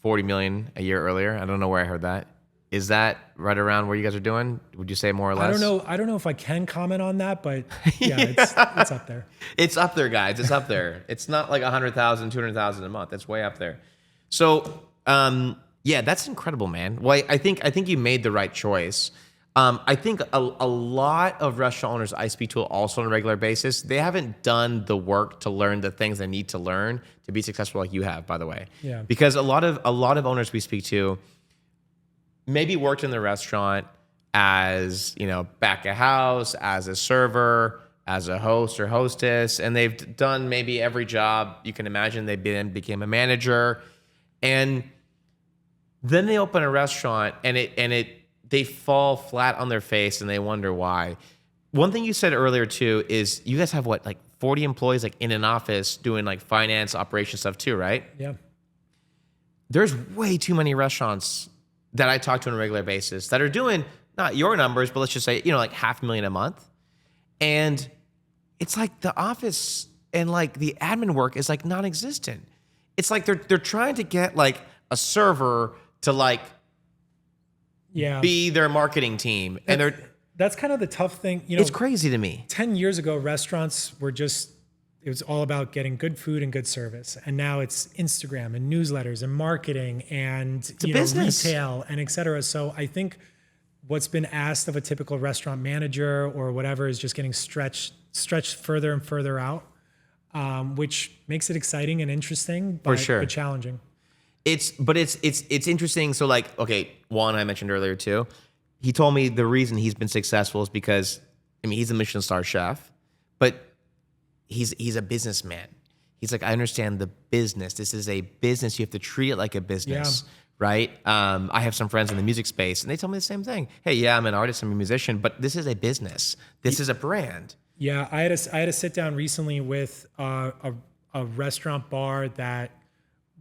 40 million a year earlier. I don't know where I heard that. Is that right around where you guys are doing? Would you say more or less? I don't know if I can comment on that, but yeah, it's up there. It's up there, guys. It's up there. It's not like 100,000, 200,000 a month. It's way up there. So, yeah, that's incredible, man. Well, I think you made the right choice. I think a lot of restaurant owners I speak to also on a regular basis, they haven't done the work to learn the things they need to learn to be successful like you have, by the way. Yeah. Because a lot of owners we speak to maybe worked in the restaurant as, back of house, as a server, as a host or hostess, and they've done maybe every job you can imagine. They became a manager, and then they open a restaurant and they fall flat on their face and they wonder why. One thing you said earlier too is you guys have like 40 employees like in an office doing like finance, operation stuff too, right? Yeah. There's way too many restaurants that I talk to on a regular basis that are doing not your numbers, but let's just say, like $500,000 a month. And it's like the office and like the admin work is like non-existent. It's like they're trying to get like a server to like be their marketing team. And that's kind of the tough thing. It's crazy to me. 10 years ago, restaurants were it was all about getting good food and good service. And now it's Instagram and newsletters and marketing and retail and et cetera. So I think what's been asked of a typical restaurant manager or whatever is just getting stretched further and further out, which makes it exciting and interesting, but challenging. It's interesting. So like, okay, Juan, I mentioned earlier too, he told me the reason he's been successful is because, he's a Michelin star chef, but he's a businessman. He's like, I understand the business. This is a business. You have to treat it like a business, right? I have some friends in the music space and they tell me the same thing. Hey, yeah, I'm an artist, I'm a musician, but this is a business. This is a brand. Yeah, I had a sit down recently with a restaurant bar that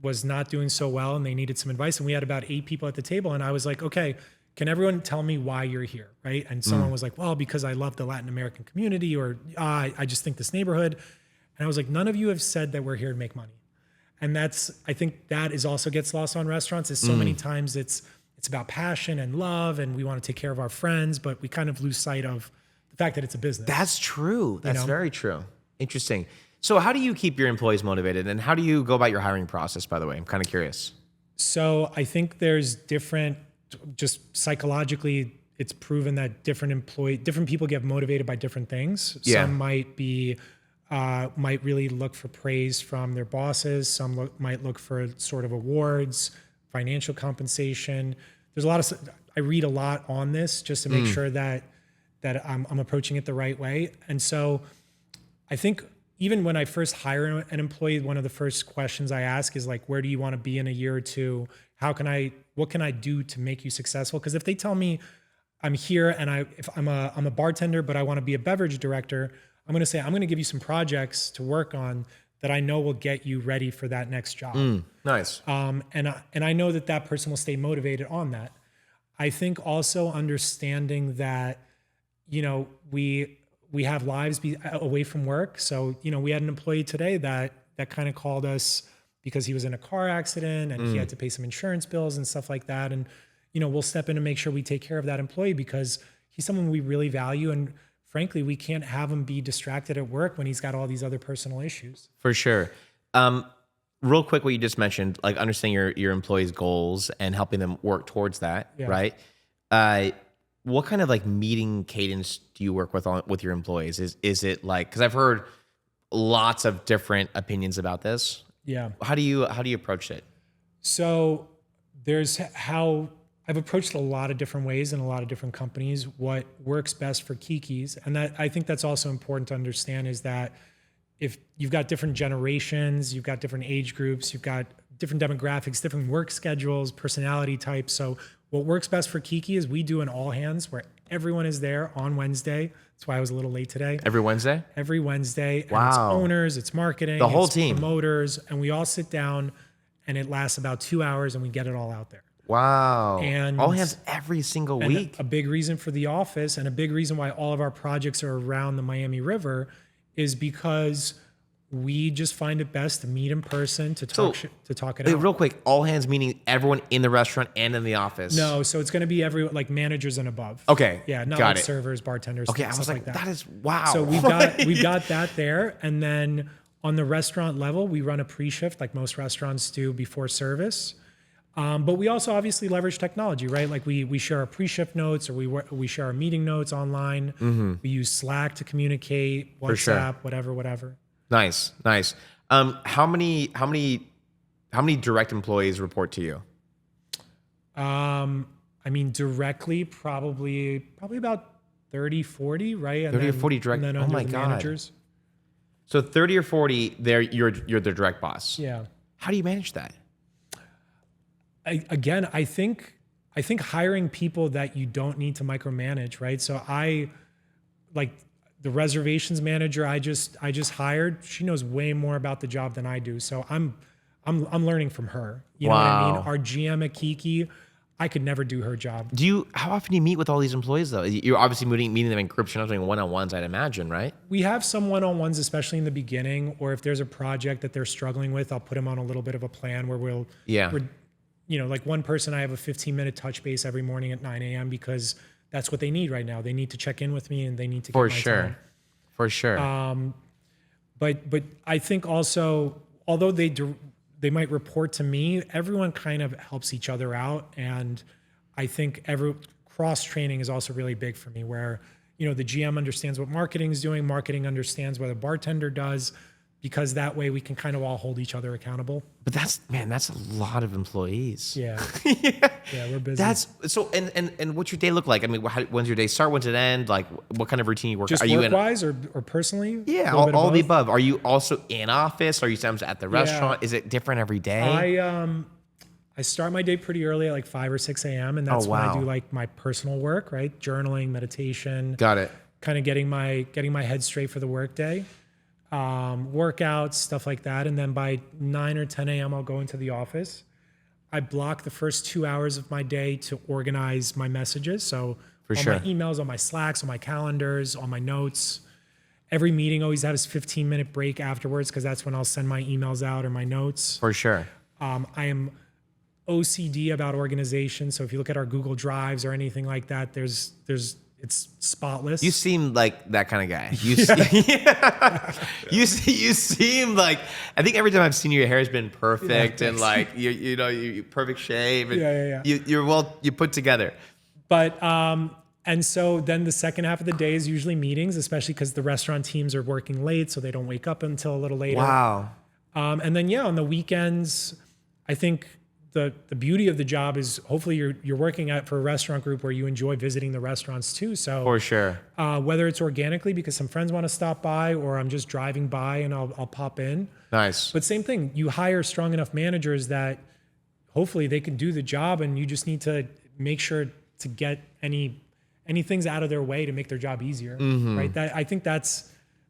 was not doing so well and they needed some advice. And we had about 8 people at the table. And I was like, okay, can everyone tell me why you're here, right? And someone was like, well, because I love the Latin American community, or I just think this neighborhood. And I was like, none of you have said that we're here to make money. And I think that is also gets lost on restaurants, is so many times it's about passion and love and we want to take care of our friends, but we kind of lose sight of the fact that it's a business. That's true. That's very true. Interesting. So how do you keep your employees motivated and how do you go about your hiring process, by the way? I'm kind of curious. So I think there's just psychologically, it's proven that different people get motivated by different things. Yeah. Some might really look for praise from their bosses. Some might look for sort of awards, financial compensation. I read a lot on this just to make sure that I'm approaching it the right way. And so I think even when I first hire an employee, one of the first questions I ask is like, where do you want to be in a year or two? What can I do to make you successful? Because if they tell me I'm here and if I'm a bartender, but I want to be a beverage director, I'm going to say, I'm going to give you some projects to work on that I know will get you ready for that next job. Nice. And I know that person will stay motivated on that. I think also understanding that, we have lives away from work. So, we had an employee today that kind of called us because he was in a car accident and he had to pay some insurance bills and stuff like that. And, we'll step in and make sure we take care of that employee because he's someone we really value. And frankly, we can't have him be distracted at work when he's got all these other personal issues. For sure. Real quick, what you just mentioned, like understanding your employees' goals and helping them work towards that, right? What kind of like meeting cadence do you work with your employees? Is it like, because I've heard lots of different opinions about this. Yeah. How do you approach it? So there's how I've approached a lot of different ways in a lot of different companies, what works best for Kiki's. And that I think that's also important to understand is that if you've got different generations, you've got different age groups, you've got different demographics, different work schedules, personality types. So what works best for Kiki is we do an all hands where everyone is there on Wednesday. That's why I was a little late today. Every Wednesday? Every Wednesday. Wow. And it's owners, it's marketing, the whole it's team, promoters, and we all sit down and it lasts about 2 hours and we get it all out there. Wow. And All hands every single and week. a big reason for the office and a big reason why all of our projects are around the Miami River is because we just find it best to meet in person to talk to talk it Wait, out. real quick, all hands meaning everyone in the restaurant and in the office. No, so it's going to be everyone, like managers and above. Okay, Yeah, not got like it. servers, bartenders. Okay, I stuff was like, that. that is wow. So we've got that there, and then on the restaurant level, we run a pre-shift like most restaurants do before service. But we also obviously leverage technology, right? Like we share our pre-shift notes, or we share our meeting notes online. We use Slack to communicate, WhatsApp, sure. whatever. Nice. How many direct employees report to you? I mean, directly, probably about 30, 40, right? And 30 or 40 direct. And then Oh under my the God. managers. So 30 or 40, you're the direct boss. Yeah. How do you manage that? I think hiring people that you don't need to micromanage, right? So I like the reservations manager I just hired. She knows way more about the job than I do. So I'm learning from her. You know what I mean? Wow. Our GM at Kiki, I could never do her job. How often do you meet with all these employees though? You're obviously meeting them in groups. You're not doing one-on-ones, I'd imagine, right? We have some one-on-ones, especially in the beginning, or if there's a project that they're struggling with, I'll put them on a little bit of a plan where we're, you know, like one person, I have a 15-minute touch base every morning at 9 a.m. because that's what they need right now. They need to check in with me and they need to get my time. For sure. But I think also, although they might report to me, everyone kind of helps each other out. And I think cross training is also really big for me, where, you know, the GM understands what marketing is doing, marketing understands what a bartender does, because that way we can kind of all hold each other accountable. But that's a lot of employees. Yeah. Yeah, we're busy. That's so. And what's your day look like? I mean, when's your day start? When's it end? Like, what kind of routine you work? Just work-wise or personally? Yeah, all the above. Are you also in office? Are you sometimes at the restaurant? Is it different every day? I start my day pretty early at like 5 or 6 a.m. and that's when I do like my personal work, right? Journaling, meditation. Got it. Kind of getting my head straight for the workday. Workouts, stuff like that. And then by 9 or 10 a.m., I'll go into the office. I block the first 2 hours of my day to organize my messages. So my emails, on my Slacks, on my calendars, on my notes. Every meeting always has a 15-minute break afterwards because that's when I'll send my emails out or my notes. For sure. I am OCD about organization. So if you look at our Google Drives or anything like that, it's spotless. You seem like that kind of guy. You seem like, I think every time I've seen you, your hair has been perfect and like you perfect shave and you put together. But and so then the second half of the day is usually meetings, especially because the restaurant teams are working late, so they don't wake up until a little later. Wow. And then on the weekends, I think the beauty of the job is hopefully you're working for a restaurant group where you enjoy visiting the restaurants too. So for sure, whether it's organically because some friends want to stop by, or I'm just driving by and I'll pop in. Nice. But same thing, you hire strong enough managers that hopefully they can do the job, and you just need to make sure to get any things out of their way to make their job easier. Right? I think that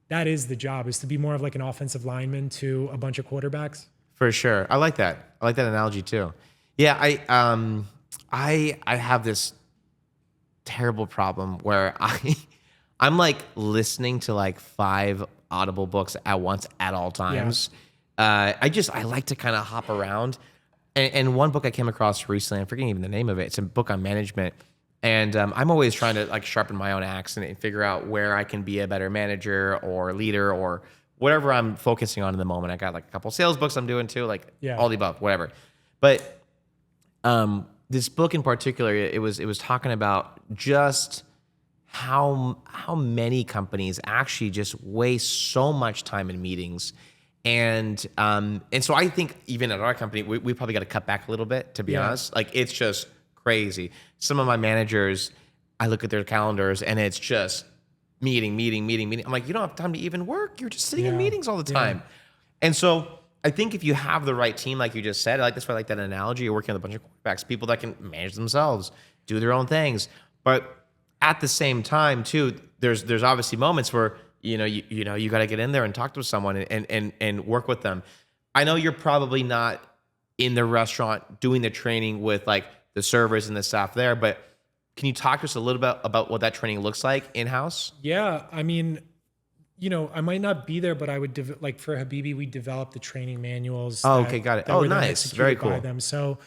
is the job, is to be more of like an offensive lineman to a bunch of quarterbacks. For sure. I like that. I like that analogy too. Yeah, I have this terrible problem where I'm like listening to like 5 Audible books at once at all times. Yeah. I like to kind of hop around. And one book I came across recently, I'm forgetting even the name of it. It's a book on management. And I'm always trying to like sharpen my own axe and figure out where I can be a better manager or leader or whatever I'm focusing on in the moment. I got like a couple sales books I'm doing too, like all the above, whatever. But this book in particular, it was talking about just how many companies actually just waste so much time in meetings. And so I think even at our company, we probably got to cut back a little bit, to be honest. Like, it's just crazy. Some of my managers, I look at their calendars and it's just meeting. I'm like, you don't have time to even work. You're just sitting in meetings all the time. And so I think if you have the right team, like you just said, that's why I like that analogy. You're working with a bunch of quarterbacks, people that can manage themselves, do their own things. But at the same time, too, there's obviously moments where you got to get in there and talk to someone and work with them. I know you're probably not in the restaurant doing the training with like the servers and the staff there. But can you talk to us a little bit about what that training looks like in-house? Yeah, I mean, I might not be there, but I would like for Habibi, we developed the training manuals. Oh, okay, got it. That Oh, were then nice. Very executed by cool. them. So,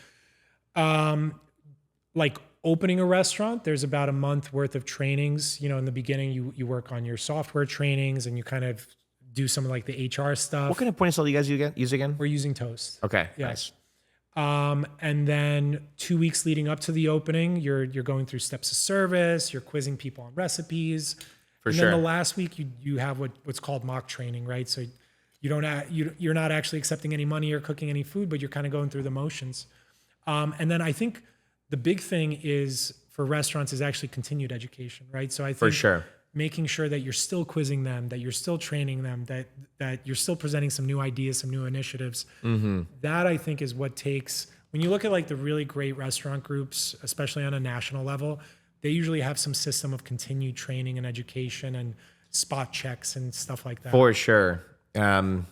like opening a restaurant, there's about a month worth of trainings. In the beginning, you work on your software trainings and you kind of do some of like the HR stuff. What kind of point of sale do you guys use again? We're using Toast. Okay, Yeah. nice. And then 2 weeks leading up to the opening, you're going through steps of service, you're quizzing people on recipes. For and sure. then the last week you have what's called mock training, right? So you're not actually accepting any money or cooking any food, but you're kind of going through the motions. And then I think the big thing is for restaurants is actually continued education, right? So I think For sure. making sure that you're still quizzing them, that you're still training them, that you're still presenting some new ideas, some new initiatives. That I think is what takes, when you look at like the really great restaurant groups, especially on a national level, they usually have some system of continued training and education and spot checks and stuff like that. For sure. Another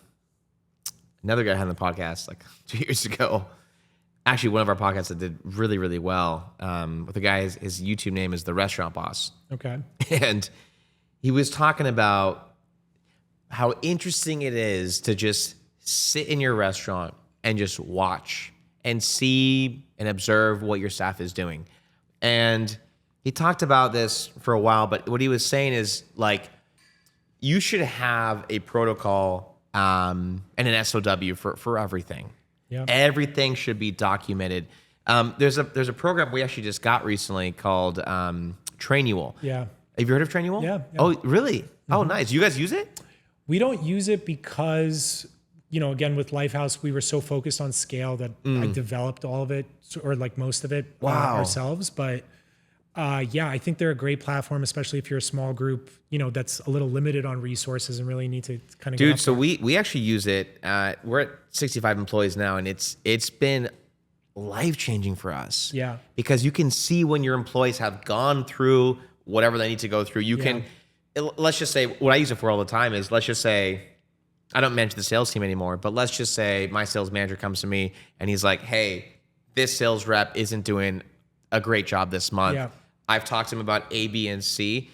guy had on the podcast like 2 years ago. Actually, one of our podcasts that did really, really well. With the guy, his YouTube name is The Restaurant Boss. Okay. And he was talking about how interesting it is to just sit in your restaurant and just watch and see and observe what your staff is doing. And he talked about this for a while, but what he was saying is like, you should have a protocol and an SOW for everything. Yeah. Everything should be documented. There's a program we actually just got recently called Trainual. Yeah. Have you heard of Trainual? Yeah. Oh, really? Oh, nice. You guys use it? We don't use it because, again, with Lifehouse, we were so focused on scale that I developed all of it, or like most of it ourselves. But yeah, I think they're a great platform, especially if you're a small group, that's a little limited on resources and really need to kind of Dude, so we actually use it. We're at 65 employees now, and it's been life-changing for us. Yeah. Because you can see when your employees have gone through whatever they need to go through. You can, let's just say, what I use it for all the time is, let's just say, I don't manage the sales team anymore, but let's just say my sales manager comes to me and he's like, hey, this sales rep isn't doing a great job this month. Yeah. I've talked to him about A, B, and C,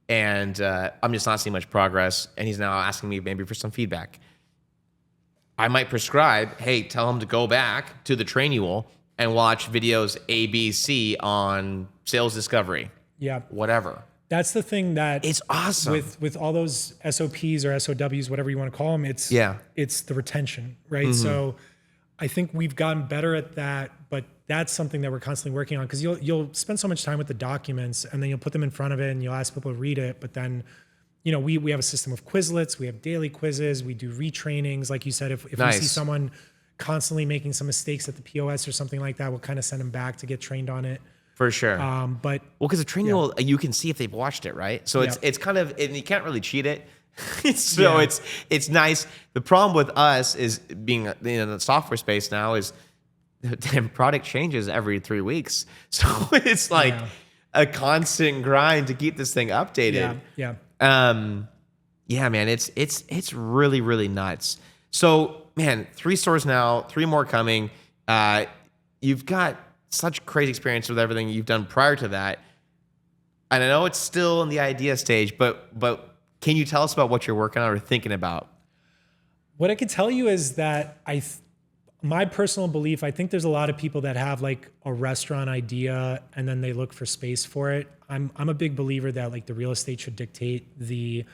and I'm just not seeing much progress. And he's now asking me maybe for some feedback. I might prescribe, hey, tell him to go back to the Trainual and watch videos A, B, C on sales discovery. Yeah. Whatever. That's the thing that It's awesome. with all those SOPs or SOWs, whatever you want to call them, it's the retention, right? So I think we've gotten better at that, but that's something that we're constantly working on, because you'll spend so much time with the documents and then you'll put them in front of it and you'll ask people to read it, but then we have a system of Quizlets, we have daily quizzes, we do retrainings. Like you said, if we see someone constantly making some mistakes at the POS or something like that, we'll kind of send them back to get trained on it. For sure. But because the Trainual, you can see if they've watched it, right? So it's kind of, and you can't really cheat it. So it's nice. The problem with us is being in the software space now is the damn product changes every 3 weeks. So it's like a constant grind to keep this thing updated. Yeah. Yeah, man, it's really, really nuts. So, man, 3 stores now, 3 more coming. You've got such crazy experience with everything you've done prior to that. And I know it's still in the idea stage, but can you tell us about what you're working on or thinking about? What I can tell you is that my personal belief, I think there's a lot of people that have like a restaurant idea and then they look for space for it. I'm a big believer that like the real estate should dictate the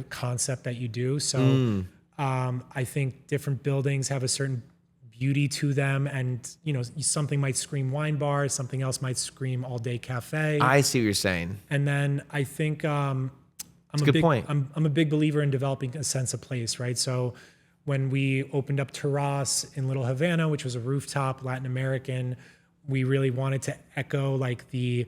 concept that you do. So I think different buildings have a certain beauty to them, and something might scream wine bar, something else might scream all day cafe. I see what you're saying. And then I think I'm a big believer in developing a sense of place, right? So when we opened up Terrace in Little Havana, which was a rooftop Latin American, we really wanted to echo like the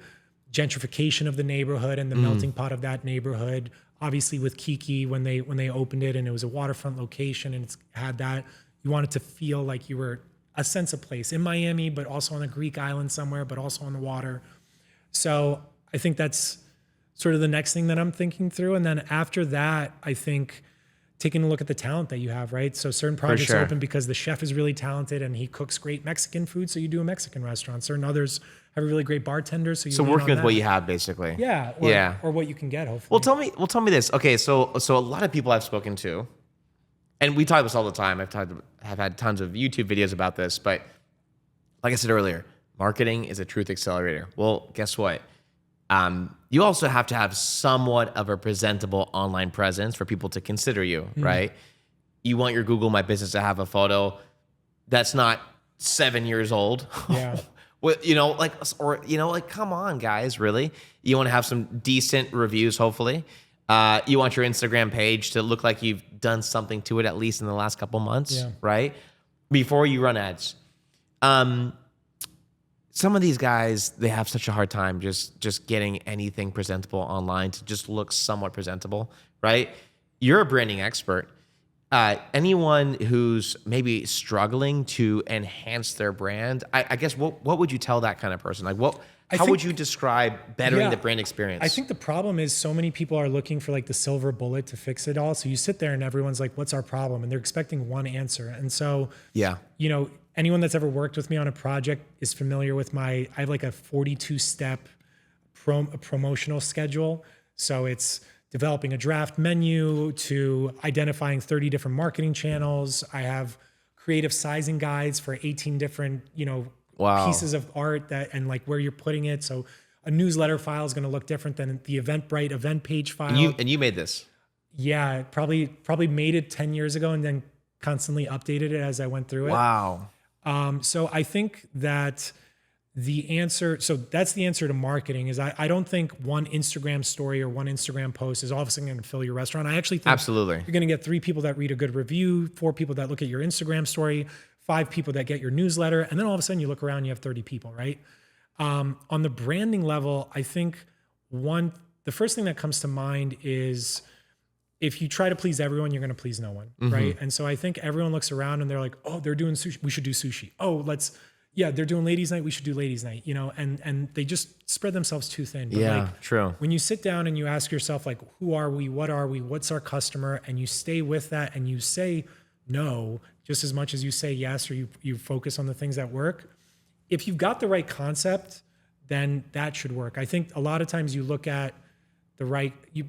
gentrification of the neighborhood and the melting pot of that neighborhood. Obviously with Kiki, when they opened it and it was a waterfront location and it's had that, you wanted to feel like you were a sense of place in Miami, but also on a Greek island somewhere, but also on the water. So I think that's sort of the next thing that I'm thinking through. And then after that, I think taking a look at the talent that you have, right? So certain projects sure. open because the chef is really talented and he cooks great Mexican food, so you do a Mexican restaurant. Certain others have a really great bartender, so you So lean working on with what that. you have, basically. Yeah, or what you can get, hopefully. Well, tell me this. Okay, so a lot of people I've spoken to, and we talk about this all the time. Have had tons of YouTube videos about this, but like I said earlier, marketing is a truth accelerator. Well, guess what? You also have to have somewhat of a presentable online presence for people to consider you, right? You want your Google My Business to have a photo that's not 7 years old. Yeah. Well, come on, guys, really? You want to have some decent reviews, hopefully. You want your Instagram page to look like you've done something to it at least in the last couple months, right? Before you run ads. Some of these guys, they have such a hard time just getting anything presentable online to just look somewhat presentable, right? You're a branding expert. Anyone who's maybe struggling to enhance their brand, I guess what would you tell that kind of person? Like how would you describe bettering the brand experience? I think the problem is so many people are looking for like the silver bullet to fix it all. So you sit there and everyone's like, what's our problem? And they're expecting one answer. And so, anyone that's ever worked with me on a project is familiar with I have like a 42-step promotional schedule. So it's developing a draft menu to identifying 30 different marketing channels. I have creative sizing guides for 18 different, pieces of art and like where you're putting it. So a newsletter file is going to look different than the Eventbrite event page file. And you made this? Yeah, probably made it 10 years ago and then constantly updated it as I went through it. Wow. So I think that that's the answer to marketing is I don't think one Instagram story or one Instagram post is all of a sudden going to fill your restaurant. I actually think absolutely you're going to get 3 people that read a good review, 4 people that look at your Instagram story, 5 people that get your newsletter. And then all of a sudden you look around, you have 30 people, right? On the branding level, I think the first thing that comes to mind is if you try to please everyone, you're going to please no one, right? And so I think everyone looks around and they're like, oh, they're doing sushi. We should do sushi. Oh, they're doing ladies night. We should do ladies night, and they just spread themselves too thin. But true. When you sit down and you ask yourself, like, who are we? What are we? What's our customer? And you stay with that and you say no just as much as you say yes, or you focus on the things that work. If you've got the right concept, then that should work. I think a lot of times you look at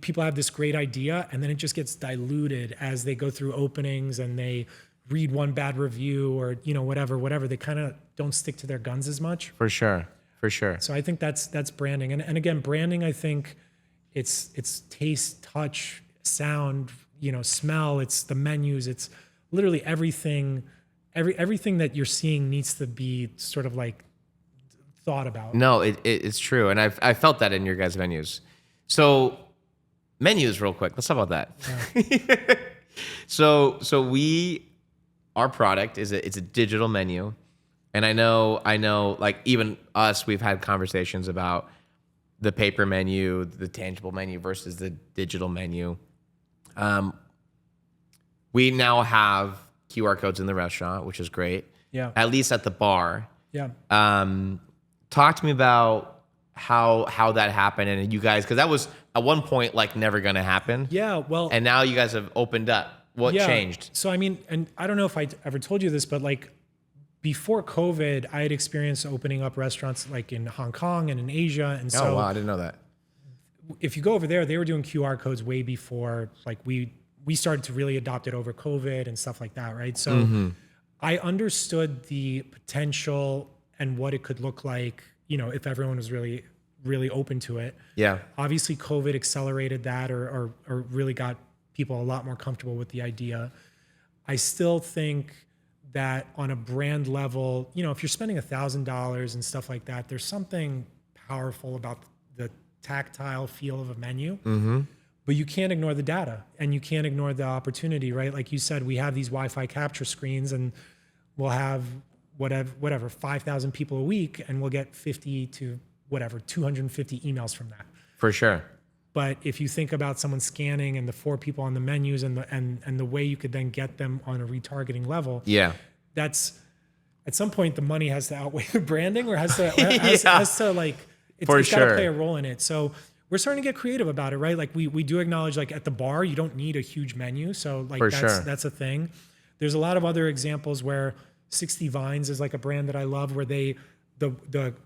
people have this great idea and then it just gets diluted as they go through openings and they read one bad review or, whatever. They kind of don't stick to their guns as much. For sure. So I think that's branding. And again, branding, I think it's taste, touch, sound, smell, it's the menus, it's literally everything that you're seeing needs to be sort of like thought about. No, it's true. And I felt that in your guys' menus. So menus real quick. Let's talk about that. Yeah. So our product it's a digital menu. And I know like even us, we've had conversations about the paper menu, the tangible menu versus the digital menu. We now have QR codes in the restaurant, which is great. Yeah. At least at the bar. Yeah. Talk to me about how that happened and you guys, because that was at one point like never going to happen. Yeah, well, and now you guys have opened up. What changed? So I mean, and I don't know if I ever told you this, but like before COVID, I had experienced opening up restaurants like in Hong Kong and in Asia, and so oh wow, I didn't know that. If you go over there, they were doing QR codes way before like we started to really adopt it over COVID and stuff like that, right? So I understood the potential and what it could look like, if everyone was really, really open to it. Yeah. Obviously, COVID accelerated that or really got people a lot more comfortable with the idea. I still think that on a brand level, if you're spending $1,000 and stuff like that, there's something powerful about the tactile feel of a menu. But you can't ignore the data and you can't ignore the opportunity, right? Like you said, we have these Wi-Fi capture screens and we'll have whatever 5,000 people a week and we'll get 50 to 250 emails from that. For sure. But if you think about someone scanning and the 4 people on the menus and the way you could then get them on a retargeting level, that's at some point the money has to outweigh the branding or has to like it's got to play a role in it. So we're starting to get creative about it, right? Like we do acknowledge, like at the bar, you don't need a huge menu. So like For sure. that's a thing. There's a lot of other examples where 60 Vines is like a brand that I love, where the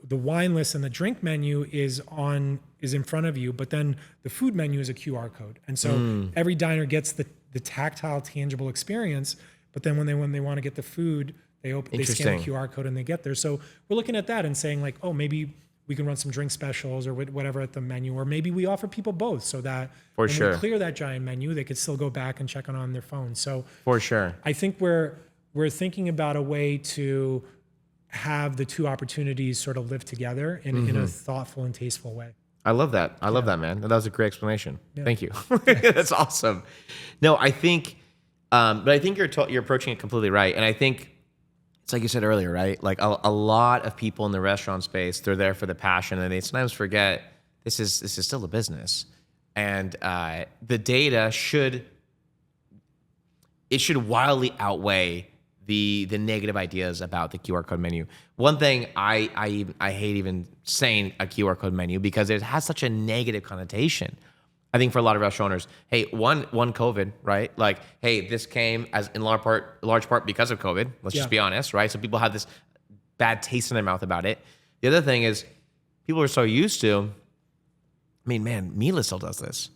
wine list and the drink menu is in front of you, but then the food menu is a QR code. And so every diner gets the tactile, tangible experience, but then when they want to get the food, they scan the QR code and they get there. So we're looking at that and saying like, oh, maybe we can run some drink specials or whatever at the menu, or maybe we offer people both so that when we clear that giant menu, they could still go back and check on their phone. So for sure, I think we're thinking about a way to have the two opportunities sort of live together in a thoughtful and tasteful way. I love that. I love that, man. That was a great explanation. Yeah. Thank you. That's awesome. No, I think, but I think you're approaching it completely right. And I think it's like you said earlier, right? Like a lot of people in the restaurant space, they're there for the passion, and they sometimes forget this is still a business, and the data should wildly outweigh the negative ideas about the QR code menu. One thing I hate even saying a QR code menu because it has such a negative connotation. I think for a lot of restaurateurs, hey, one COVID, right? Like, hey, this came as in large part because of COVID. Let's just be honest, right? So people have this bad taste in their mouth about it. The other thing is people are so used to, I mean, man, Mila still does this.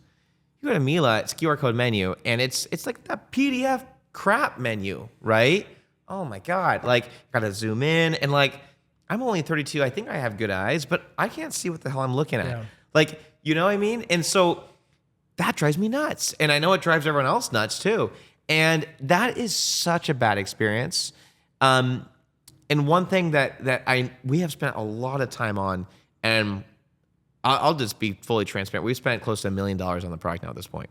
You go to Mila, it's QR code menu, and it's like that PDF crap menu, right? Oh my God, like gotta zoom in, and like I'm only 32. I think I have good eyes, but I can't see what the hell I'm looking at. Yeah. Like, you know what I mean? And so that drives me nuts. And I know it drives everyone else nuts too. And that is such a bad experience. And one thing that we have spent a lot of time on, and I'll just be fully transparent. We've spent close to $1 million on the product now at this point.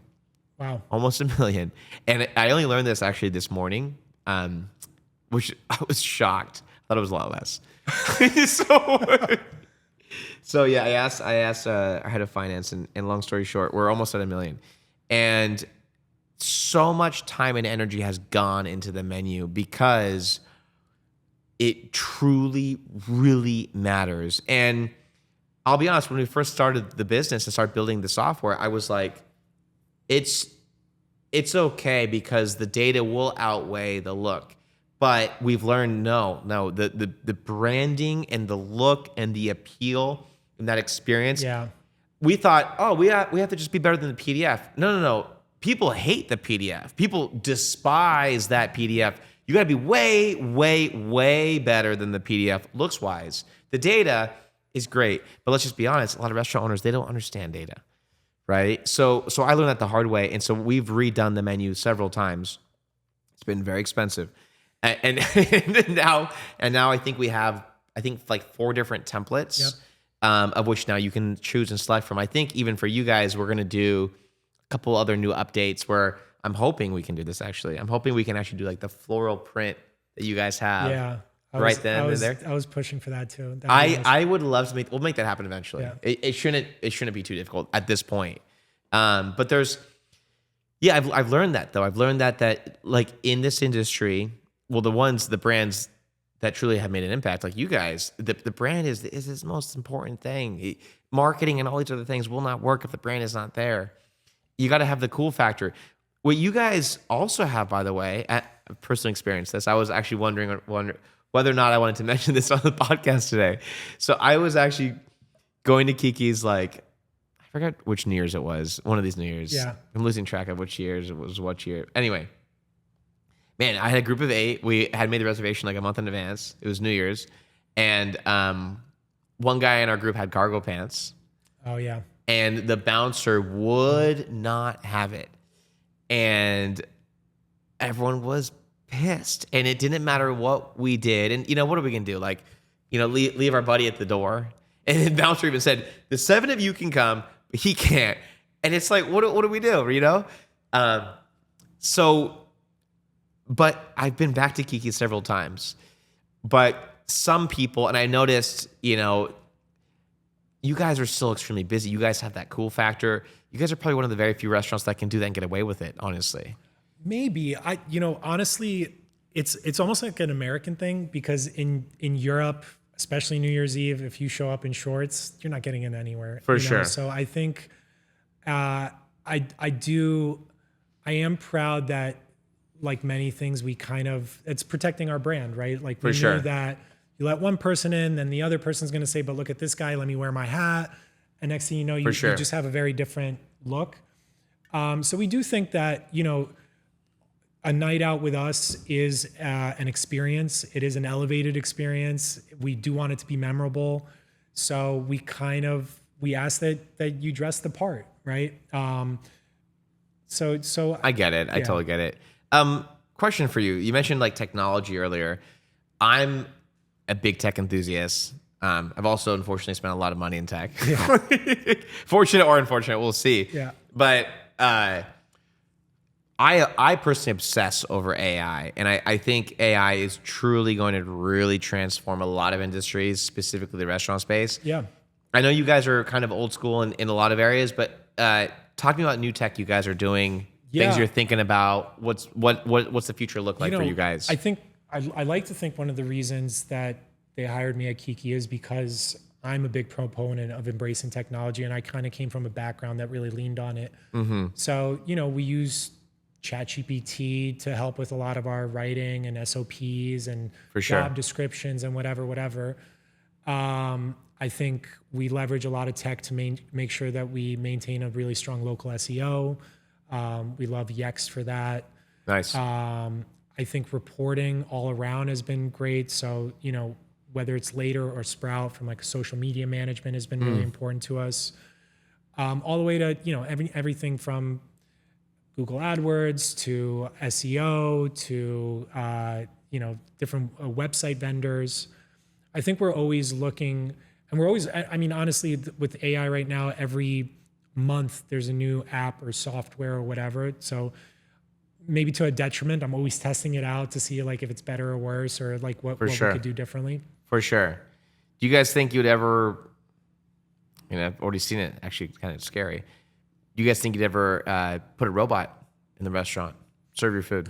Wow. Almost $1 million. And I only learned this actually this morning, which I was shocked. I thought it was a lot less. So yeah, I asked our head of finance, and long story short, we're almost at $1 million. And so much time and energy has gone into the menu because it truly, really matters. And I'll be honest, when we first started the business and started building the software, I was like, it's okay because the data will outweigh the look. But we've learned the branding and the look and the appeal and that experience. Yeah. We thought, oh, we have to just be better than the PDF. No. People hate the PDF. People despise that PDF. You got to be way, way, way better than the PDF looks wise. The data is great, but let's just be honest. A lot of restaurant owners, they don't understand data, right? So I learned that the hard way, and so we've redone the menu several times. It's been very expensive. And now I think we have like 4 different templates, of which now you can choose and select from. I think even for you guys, we're gonna do a couple other new updates where I'm hoping we can do this actually. I'm hoping we can actually do like the floral print that you guys have. Yeah. I was pushing for that too. I would love to we'll make that happen eventually. Yeah. It shouldn't be too difficult at this point. But there's I've learned that though. I've learned that like in this industry, well, the brands that truly have made an impact, like you guys, the brand is the most important thing. Marketing and all these other things will not work if the brand is not there. You got to have the cool factor. What you guys also have, by the way, I personally experienced this. I was actually wondering whether or not I wanted to mention this on the podcast today. So I was actually going to Kiki's, like, I forgot which New Year's it was. One of these New Year's. Yeah. I'm losing track of which years it was what year. Anyway. Man, I had a group of 8. We had made the reservation like a month in advance. It was New Year's. And one guy in our group had cargo pants. Oh, yeah. And the bouncer would not have it. And everyone was pissed. And it didn't matter what we did. And, what are we going to do? Like, leave our buddy at the door. And the bouncer even said, the 7 of you can come, but he can't. And it's like, what do we do, But I've been back to Kiki several times. But some people, and I noticed, you guys are still extremely busy. You guys have that cool factor. You guys are probably one of the very few restaurants that can do that and get away with it, honestly. Maybe. Honestly, it's almost like an American thing because in Europe, especially New Year's Eve, if you show up in shorts, you're not getting in anywhere. For you know? sure. So I think I am proud that, like many things, it's protecting our brand, right? Like we knew that you let one person in, then the other person's going to say, but look at this guy, let me wear my hat. And next thing you know, you just have a very different look. So we do think that, a night out with us is an experience. It is an elevated experience. We do want it to be memorable. So we ask that you dress the part, right? So I get it. I totally get it. Question for you. You mentioned like technology earlier. I'm a big tech enthusiast. I've also unfortunately spent a lot of money in tech. Yeah. Fortunate or unfortunate, we'll see. Yeah. But I personally obsess over AI, and I think AI is truly going to really transform a lot of industries, specifically the restaurant space. Yeah. I know you guys are kind of old school in a lot of areas, but talk to me about new tech you guys are doing, things you're thinking about. What's the future look like for you guys? I think I like to think one of the reasons that they hired me at Kiki is because I'm a big proponent of embracing technology, and I kind of came from a background that really leaned on it. Mm-hmm. So, we use ChatGPT to help with a lot of our writing and SOPs and job descriptions and whatever. I think we leverage a lot of tech to make sure that we maintain a really strong local SEO. We love Yext for that. Nice. I think reporting all around has been great. So, whether it's Later or Sprout from like social media management has been really important to us. All the way to, everything from Google AdWords to SEO to, different website vendors. I think we're always looking, and we're always, honestly, with AI right now, every month there's a new app or software or whatever. So maybe to a detriment, I'm always testing it out to see like if it's better or worse or like what we could do differently. For sure. Do you guys think you'd ever, I've already seen it, actually kind of scary. Do you guys think you'd ever put a robot in the restaurant, serve your food?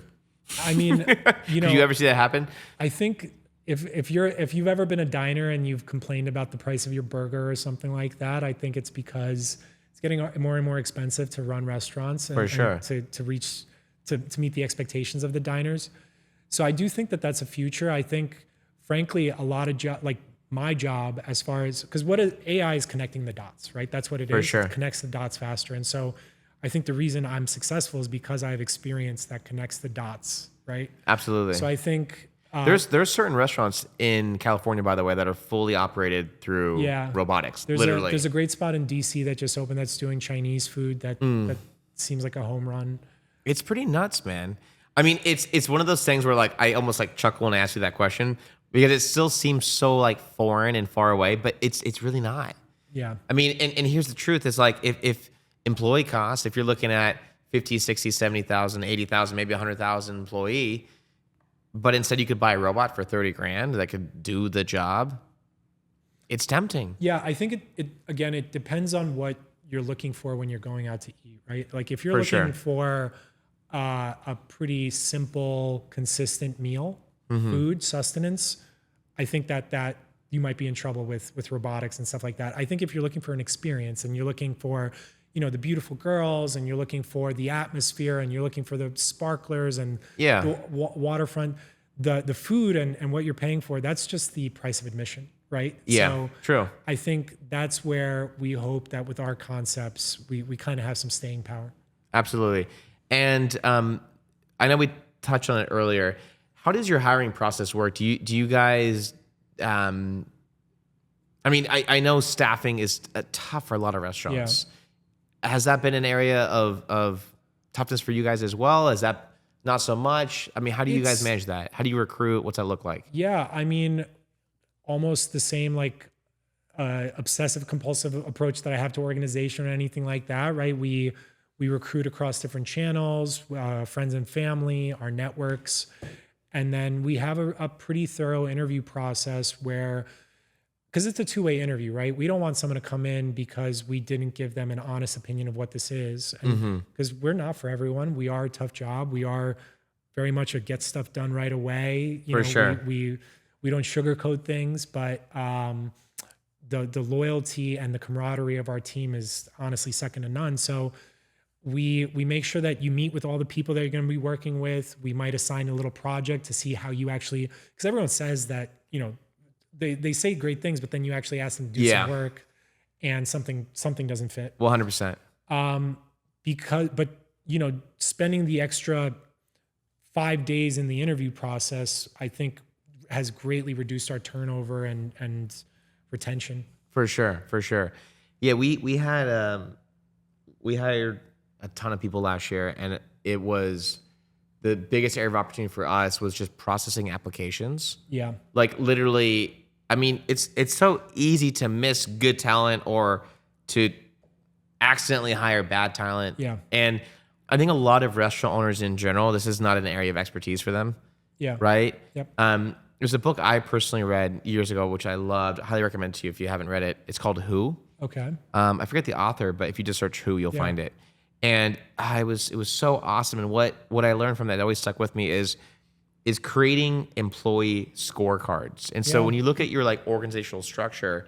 Could you ever see that happen? I think if you've ever been a diner and you've complained about the price of your burger or something like that, I think it's because it's getting more and more expensive to run restaurants and, to meet the expectations of the diners. So I do think that that's a future. I think, frankly, a lot of my job as far as, because AI is connecting the dots, right? That's what it is. It connects the dots faster. And so I think the reason I'm successful is because I have experience that connects the dots, right? Absolutely. So I think there's certain restaurants in California, by the way, that are fully operated through robotics. There's a great spot in DC that just opened that's doing Chinese food that seems like a home run. It's pretty nuts, man. I mean, it's one of those things where like I almost like chuckle when I ask you that question because it still seems so like foreign and far away, but it's really not. Yeah. I mean, and here's the truth: is like if employee costs, if you're looking at 50, 60, 70,000, 80,000, maybe 100,000 employee, but instead you could buy a robot for 30 grand that could do the job. It's tempting. Yeah, I think it depends on what you're looking for when you're going out to eat, right? Like if you're looking for a pretty simple, consistent meal, food, sustenance, I think that you might be in trouble with robotics and stuff like that. I think if you're looking for an experience and you're looking for, the beautiful girls and you're looking for the atmosphere and you're looking for the sparklers and the waterfront, the food and what you're paying for, that's just the price of admission, right? Yeah, so true. I think that's where we hope that with our concepts, we kind of have some staying power. Absolutely. And I know we touched on it earlier. How does your hiring process work? Do you guys? I know staffing is tough for a lot of restaurants. Yeah. Has that been an area of toughness for you guys as well? Is that not so much? I mean, how do you guys manage that? How do you recruit? What's that look like? Yeah, almost the same like obsessive compulsive approach that I have to organization or anything like that, right? We recruit across different channels, friends and family, our networks. And then we have a pretty thorough interview process where, because it's a two-way interview, right? We don't want someone to come in because we didn't give them an honest opinion of what this is. And because we're not for everyone. We are a tough job. We are very much a get stuff done right away. For sure. We We don't sugarcoat things, but the loyalty and the camaraderie of our team is honestly second to none. So we make sure that you meet with all the people that you're going to be working with. We might assign a little project to see how you actually, because everyone says that, they say great things, but then you actually ask them to do some work and something doesn't fit. 100%. But spending the extra 5 days in the interview process, I think has greatly reduced our turnover and retention. For sure. Yeah, we hired a ton of people last year, and it was the biggest area of opportunity for us was just processing applications. Yeah. Like literally, I mean, it's so easy to miss good talent or to accidentally hire bad talent. Yeah. And I think a lot of restaurant owners in general, this is not an area of expertise for them. Yeah. Right? Yep. There's a book I personally read years ago, which I loved. Highly recommend to you if you haven't read it. It's called Who. Okay. I forget the author, but if you just search Who, you'll find it. And it was so awesome. And what I learned from that always stuck with me is creating employee scorecards. And so when you look at your like organizational structure,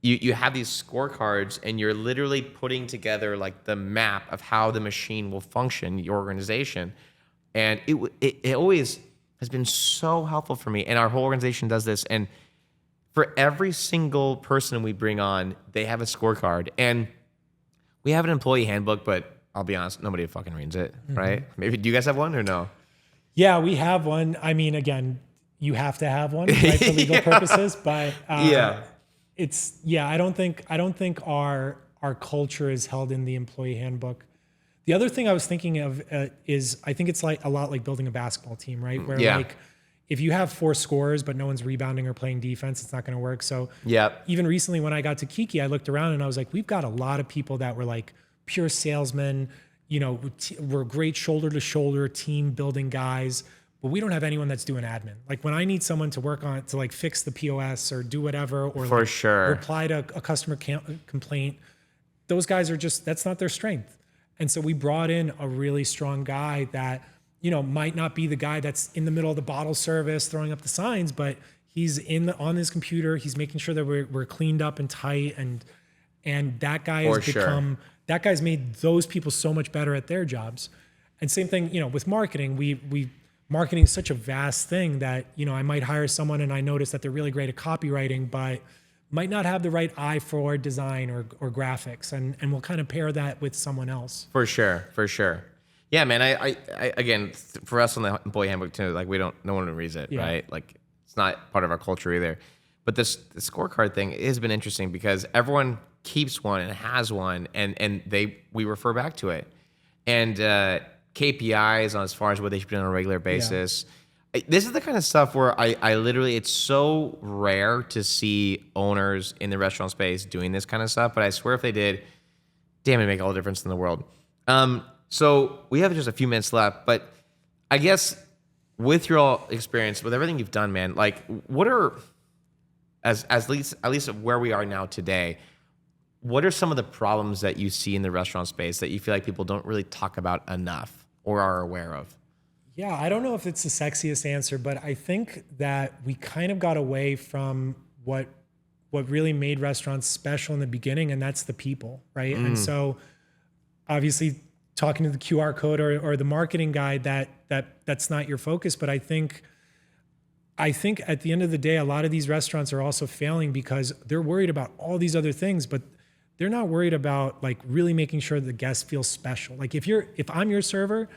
you have these scorecards and you're literally putting together like the map of how the machine will function, your organization. And it always has been so helpful for me. And our whole organization does this. And for every single person we bring on, they have a scorecard. And we have an employee handbook, but I'll be honest, nobody fucking reads it, right? Maybe, do you guys have one or no? Yeah, we have one. I mean, again, you have to have one, right, for legal purposes, but I don't think our culture is held in the employee handbook. The other thing I was thinking of is I think it's like a lot like building a basketball team, right? Where like if you have 4 scorers but no one's rebounding or playing defense, it's not going to work. So even recently when I got to Kiki, I looked around and I was like, we've got a lot of people that were like pure salesmen, we're great shoulder to shoulder team building guys, but we don't have anyone that's doing admin. Like when I need someone to work on it to like fix the POS or do whatever, or for like sure reply to a customer complaint, those guys are just, that's not their strength. And so we brought in a really strong guy that, might not be the guy that's in the middle of the bottle service throwing up the signs, but he's on his computer. He's making sure that we're cleaned up and tight. And that guy that guy's made those people so much better at their jobs. And same thing, with marketing, marketing is such a vast thing that, I might hire someone and I notice that they're really great at copywriting, but might not have the right eye for design or graphics. And we'll kind of pair that with someone else. For sure. Yeah, man. I again, for us on the employee handbook too, like no one reads it, right? Like it's not part of our culture either. But the scorecard thing has been interesting because everyone keeps one and has one, and we refer back to it. And KPIs on as far as what they should be on a regular basis. Yeah. This is the kind of stuff where I literally, it's so rare to see owners in the restaurant space doing this kind of stuff, but I swear if they did, damn, it'd make all the difference in the world. So we have just a few minutes left, but I guess with your experience, with everything you've done, man, like what are, at least where we are now today, what are some of the problems that you see in the restaurant space that you feel like people don't really talk about enough or are aware of? Yeah, I don't know if it's the sexiest answer, but I think that we kind of got away from what really made restaurants special in the beginning, and that's the people, right? And so obviously talking to the QR code or the marketing guy, that's not your focus. But I think at the end of the day, a lot of these restaurants are also failing because they're worried about all these other things, but they're not worried about like really making sure the guest feels special. Like if I'm your server,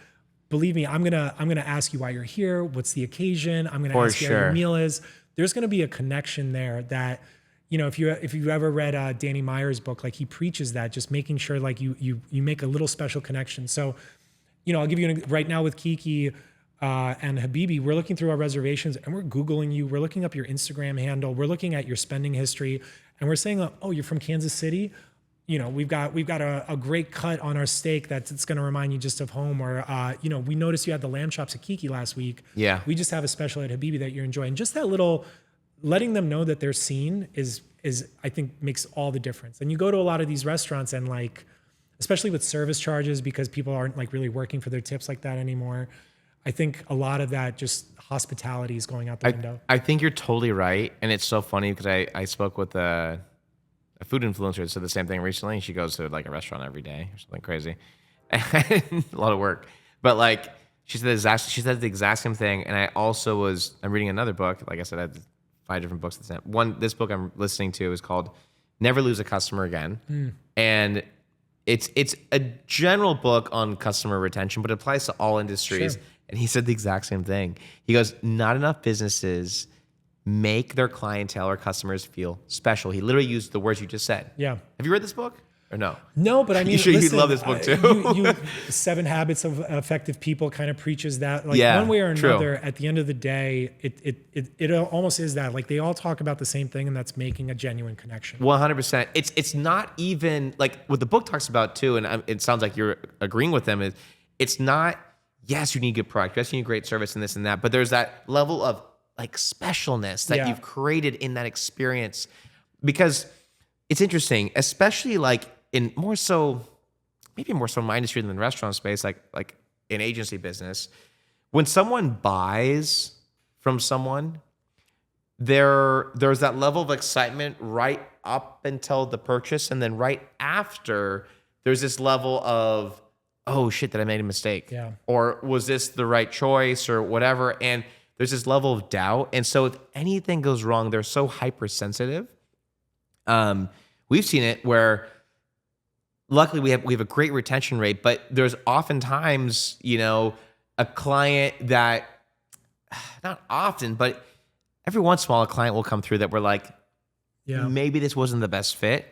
believe me, I'm gonna ask you why you're here, what's the occasion. I'm gonna ask you how your meal is. There's gonna be a connection there that, if you've ever read Danny Meyer's book, like he preaches that, just making sure like you make a little special connection. So, I'll give you right now with Kiki and Habibi, we're looking through our reservations and we're Googling you. We're looking up your Instagram handle. We're looking at your spending history, and we're saying, oh, you're from Kansas City. We've got a great cut on our steak that's going to remind you just of home. Or, we noticed you had the lamb chops at Kiki last week. Yeah. We just have a special at Habibi that you're enjoying. Just that little, letting them know that they're seen is I think makes all the difference. And you go to a lot of these restaurants and like, especially with service charges, because people aren't like really working for their tips like that anymore. I think a lot of that just hospitality is going out the window. I think you're totally right. And it's so funny because I spoke with a food influencer that said the same thing recently. And she goes to like a restaurant every day or something crazy. A lot of work. But like she said the exact same thing. And I'm reading another book. Like I said, I had 5 different books at the same. This book I'm listening to is called Never Lose a Customer Again. And it's a general book on customer retention, but it applies to all industries. Sure. And he said the exact same thing. He goes, not enough businesses make their clientele or customers feel special. He literally used the words you just said. Yeah. Have you read this book or no? No, but I mean, You'd listen, love this book too. 7 Habits of Effective People kind of preaches that. Like Yeah, one way or true. another, at the end of the day, it almost is that. Like they all talk about the same thing, and that's making a genuine connection. 100%. It's not even like what the book talks about too, and it sounds like you're agreeing with them. It's not, yes, you need good product, yes, you need great service and this and that, but there's that level of like specialness that you've created in that experience. Because it's interesting, especially like in maybe more so in my industry than the restaurant space, like in agency business, when someone buys from someone, there's that level of excitement right up until the purchase, and then right after there's this level of, oh shit, did I make a mistake? Yeah. Or was this the right choice or whatever? And there's this level of doubt. And so if anything goes wrong, they're so hypersensitive. We've seen it where luckily we have a great retention rate, but there's oftentimes, a client that, not often, but every once in a while a client will come through that we're like, maybe this wasn't the best fit.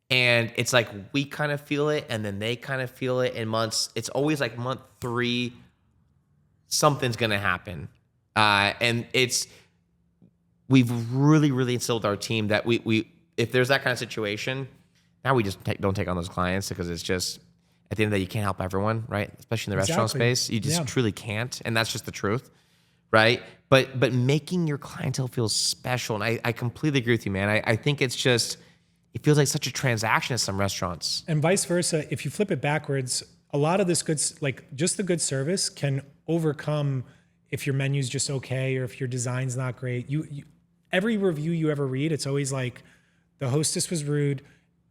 And it's like we kind of feel it, and then they kind of feel it in months. It's always like month 3, something's gonna happen. And we've really, really instilled our team that we if there's that kind of situation, now we just don't take on those clients, because it's just, at the end of the day, you can't help everyone, right? Especially in the restaurant space, you just truly can't, and that's just the truth, right? But making your clientele feel special, and I completely agree with you, man. I think it's just, it feels like such a transaction at some restaurants. And vice versa, if you flip it backwards, a lot of this just the good service can overcome if your menu's just okay or if your design's not great. Every review you ever read, it's always like the hostess was rude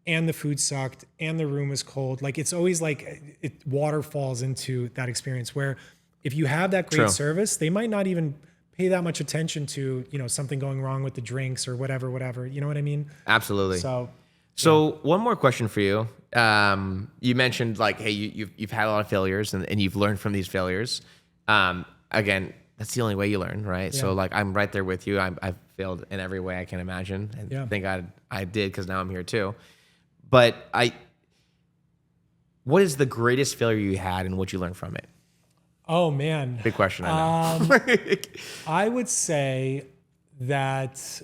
and the food sucked and the room was cold. Like it's always like it waterfalls into that experience, where if you have that great service, they might not even pay that much attention to, something going wrong with the drinks or whatever. You know what I mean? Absolutely. So one more question for you. You mentioned like, hey, you've had a lot of failures and you've learned from these failures. Again, that's the only way you learn, right? Yeah. So like, I'm right there with you. I've failed in every way I can imagine, and thank God I did, because now I'm here too. But what is the greatest failure you had, and what you learned from it? Oh man, Big question, I know. I would say that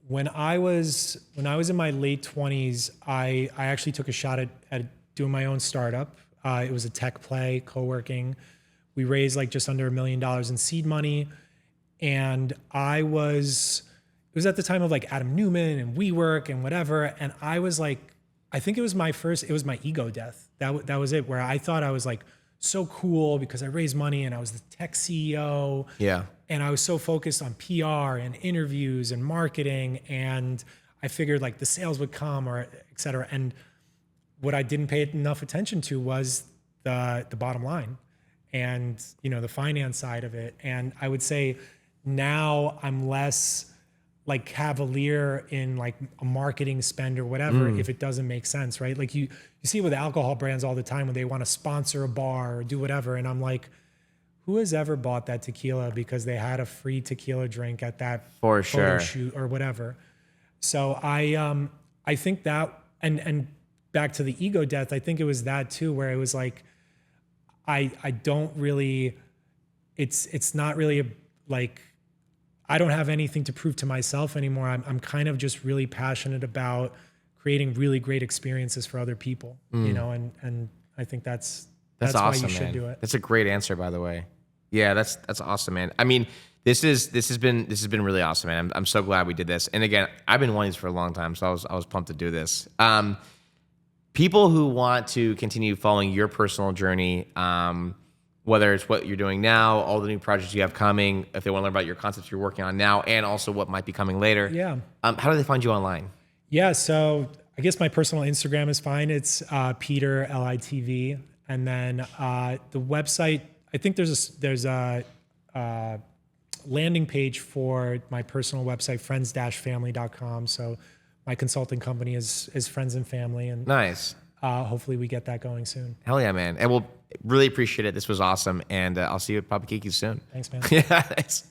when I was in my late 20s, I actually took a shot at doing my own startup. It was a tech play, co-working. We raised like just under $1 million in seed money. And it was at the time of like Adam Newman and WeWork and whatever. And I was like, I think it was my ego death. That was it, where I thought I was like so cool because I raised money and I was the tech CEO. Yeah. And I was so focused on PR and interviews and marketing. And I figured like the sales would come, or et cetera. And what I didn't pay enough attention to was the bottom line and, the finance side of it. And I would say now I'm less like cavalier in like a marketing spend or whatever, if it doesn't make sense, right? Like you see with alcohol brands all the time when they want to sponsor a bar or do whatever. And I'm like, who has ever bought that tequila because they had a free tequila drink at that photo shoot or whatever? So I think that, and back to the ego death, I think it was that too, where it was like, I don't really, it's not really like, I don't have anything to prove to myself anymore. I'm kind of just really passionate about creating really great experiences for other people, and I think that's awesome, why you should do it. That's a great answer, by the way. Yeah, that's awesome, man. I mean, this has been really awesome, man. I'm so glad we did this. And again, I've been wanting this for a long time, so I was pumped to do this. People who want to continue following your personal journey, whether it's what you're doing now, all the new projects you have coming, if they want to learn about your concepts you're working on now, and also what might be coming later. Yeah. How do they find you online? Yeah. So I guess my personal Instagram is fine. It's Peter LITV, and then the website. I think there's a landing page for my personal website, friends-family.com. So my consulting company is Friends and Family, and Nice. hopefully we get that going soon. Hell yeah, man. And we'll really appreciate it. This was awesome. And I'll see you at Papa Kiki's soon. Thanks, man. Yeah, thanks.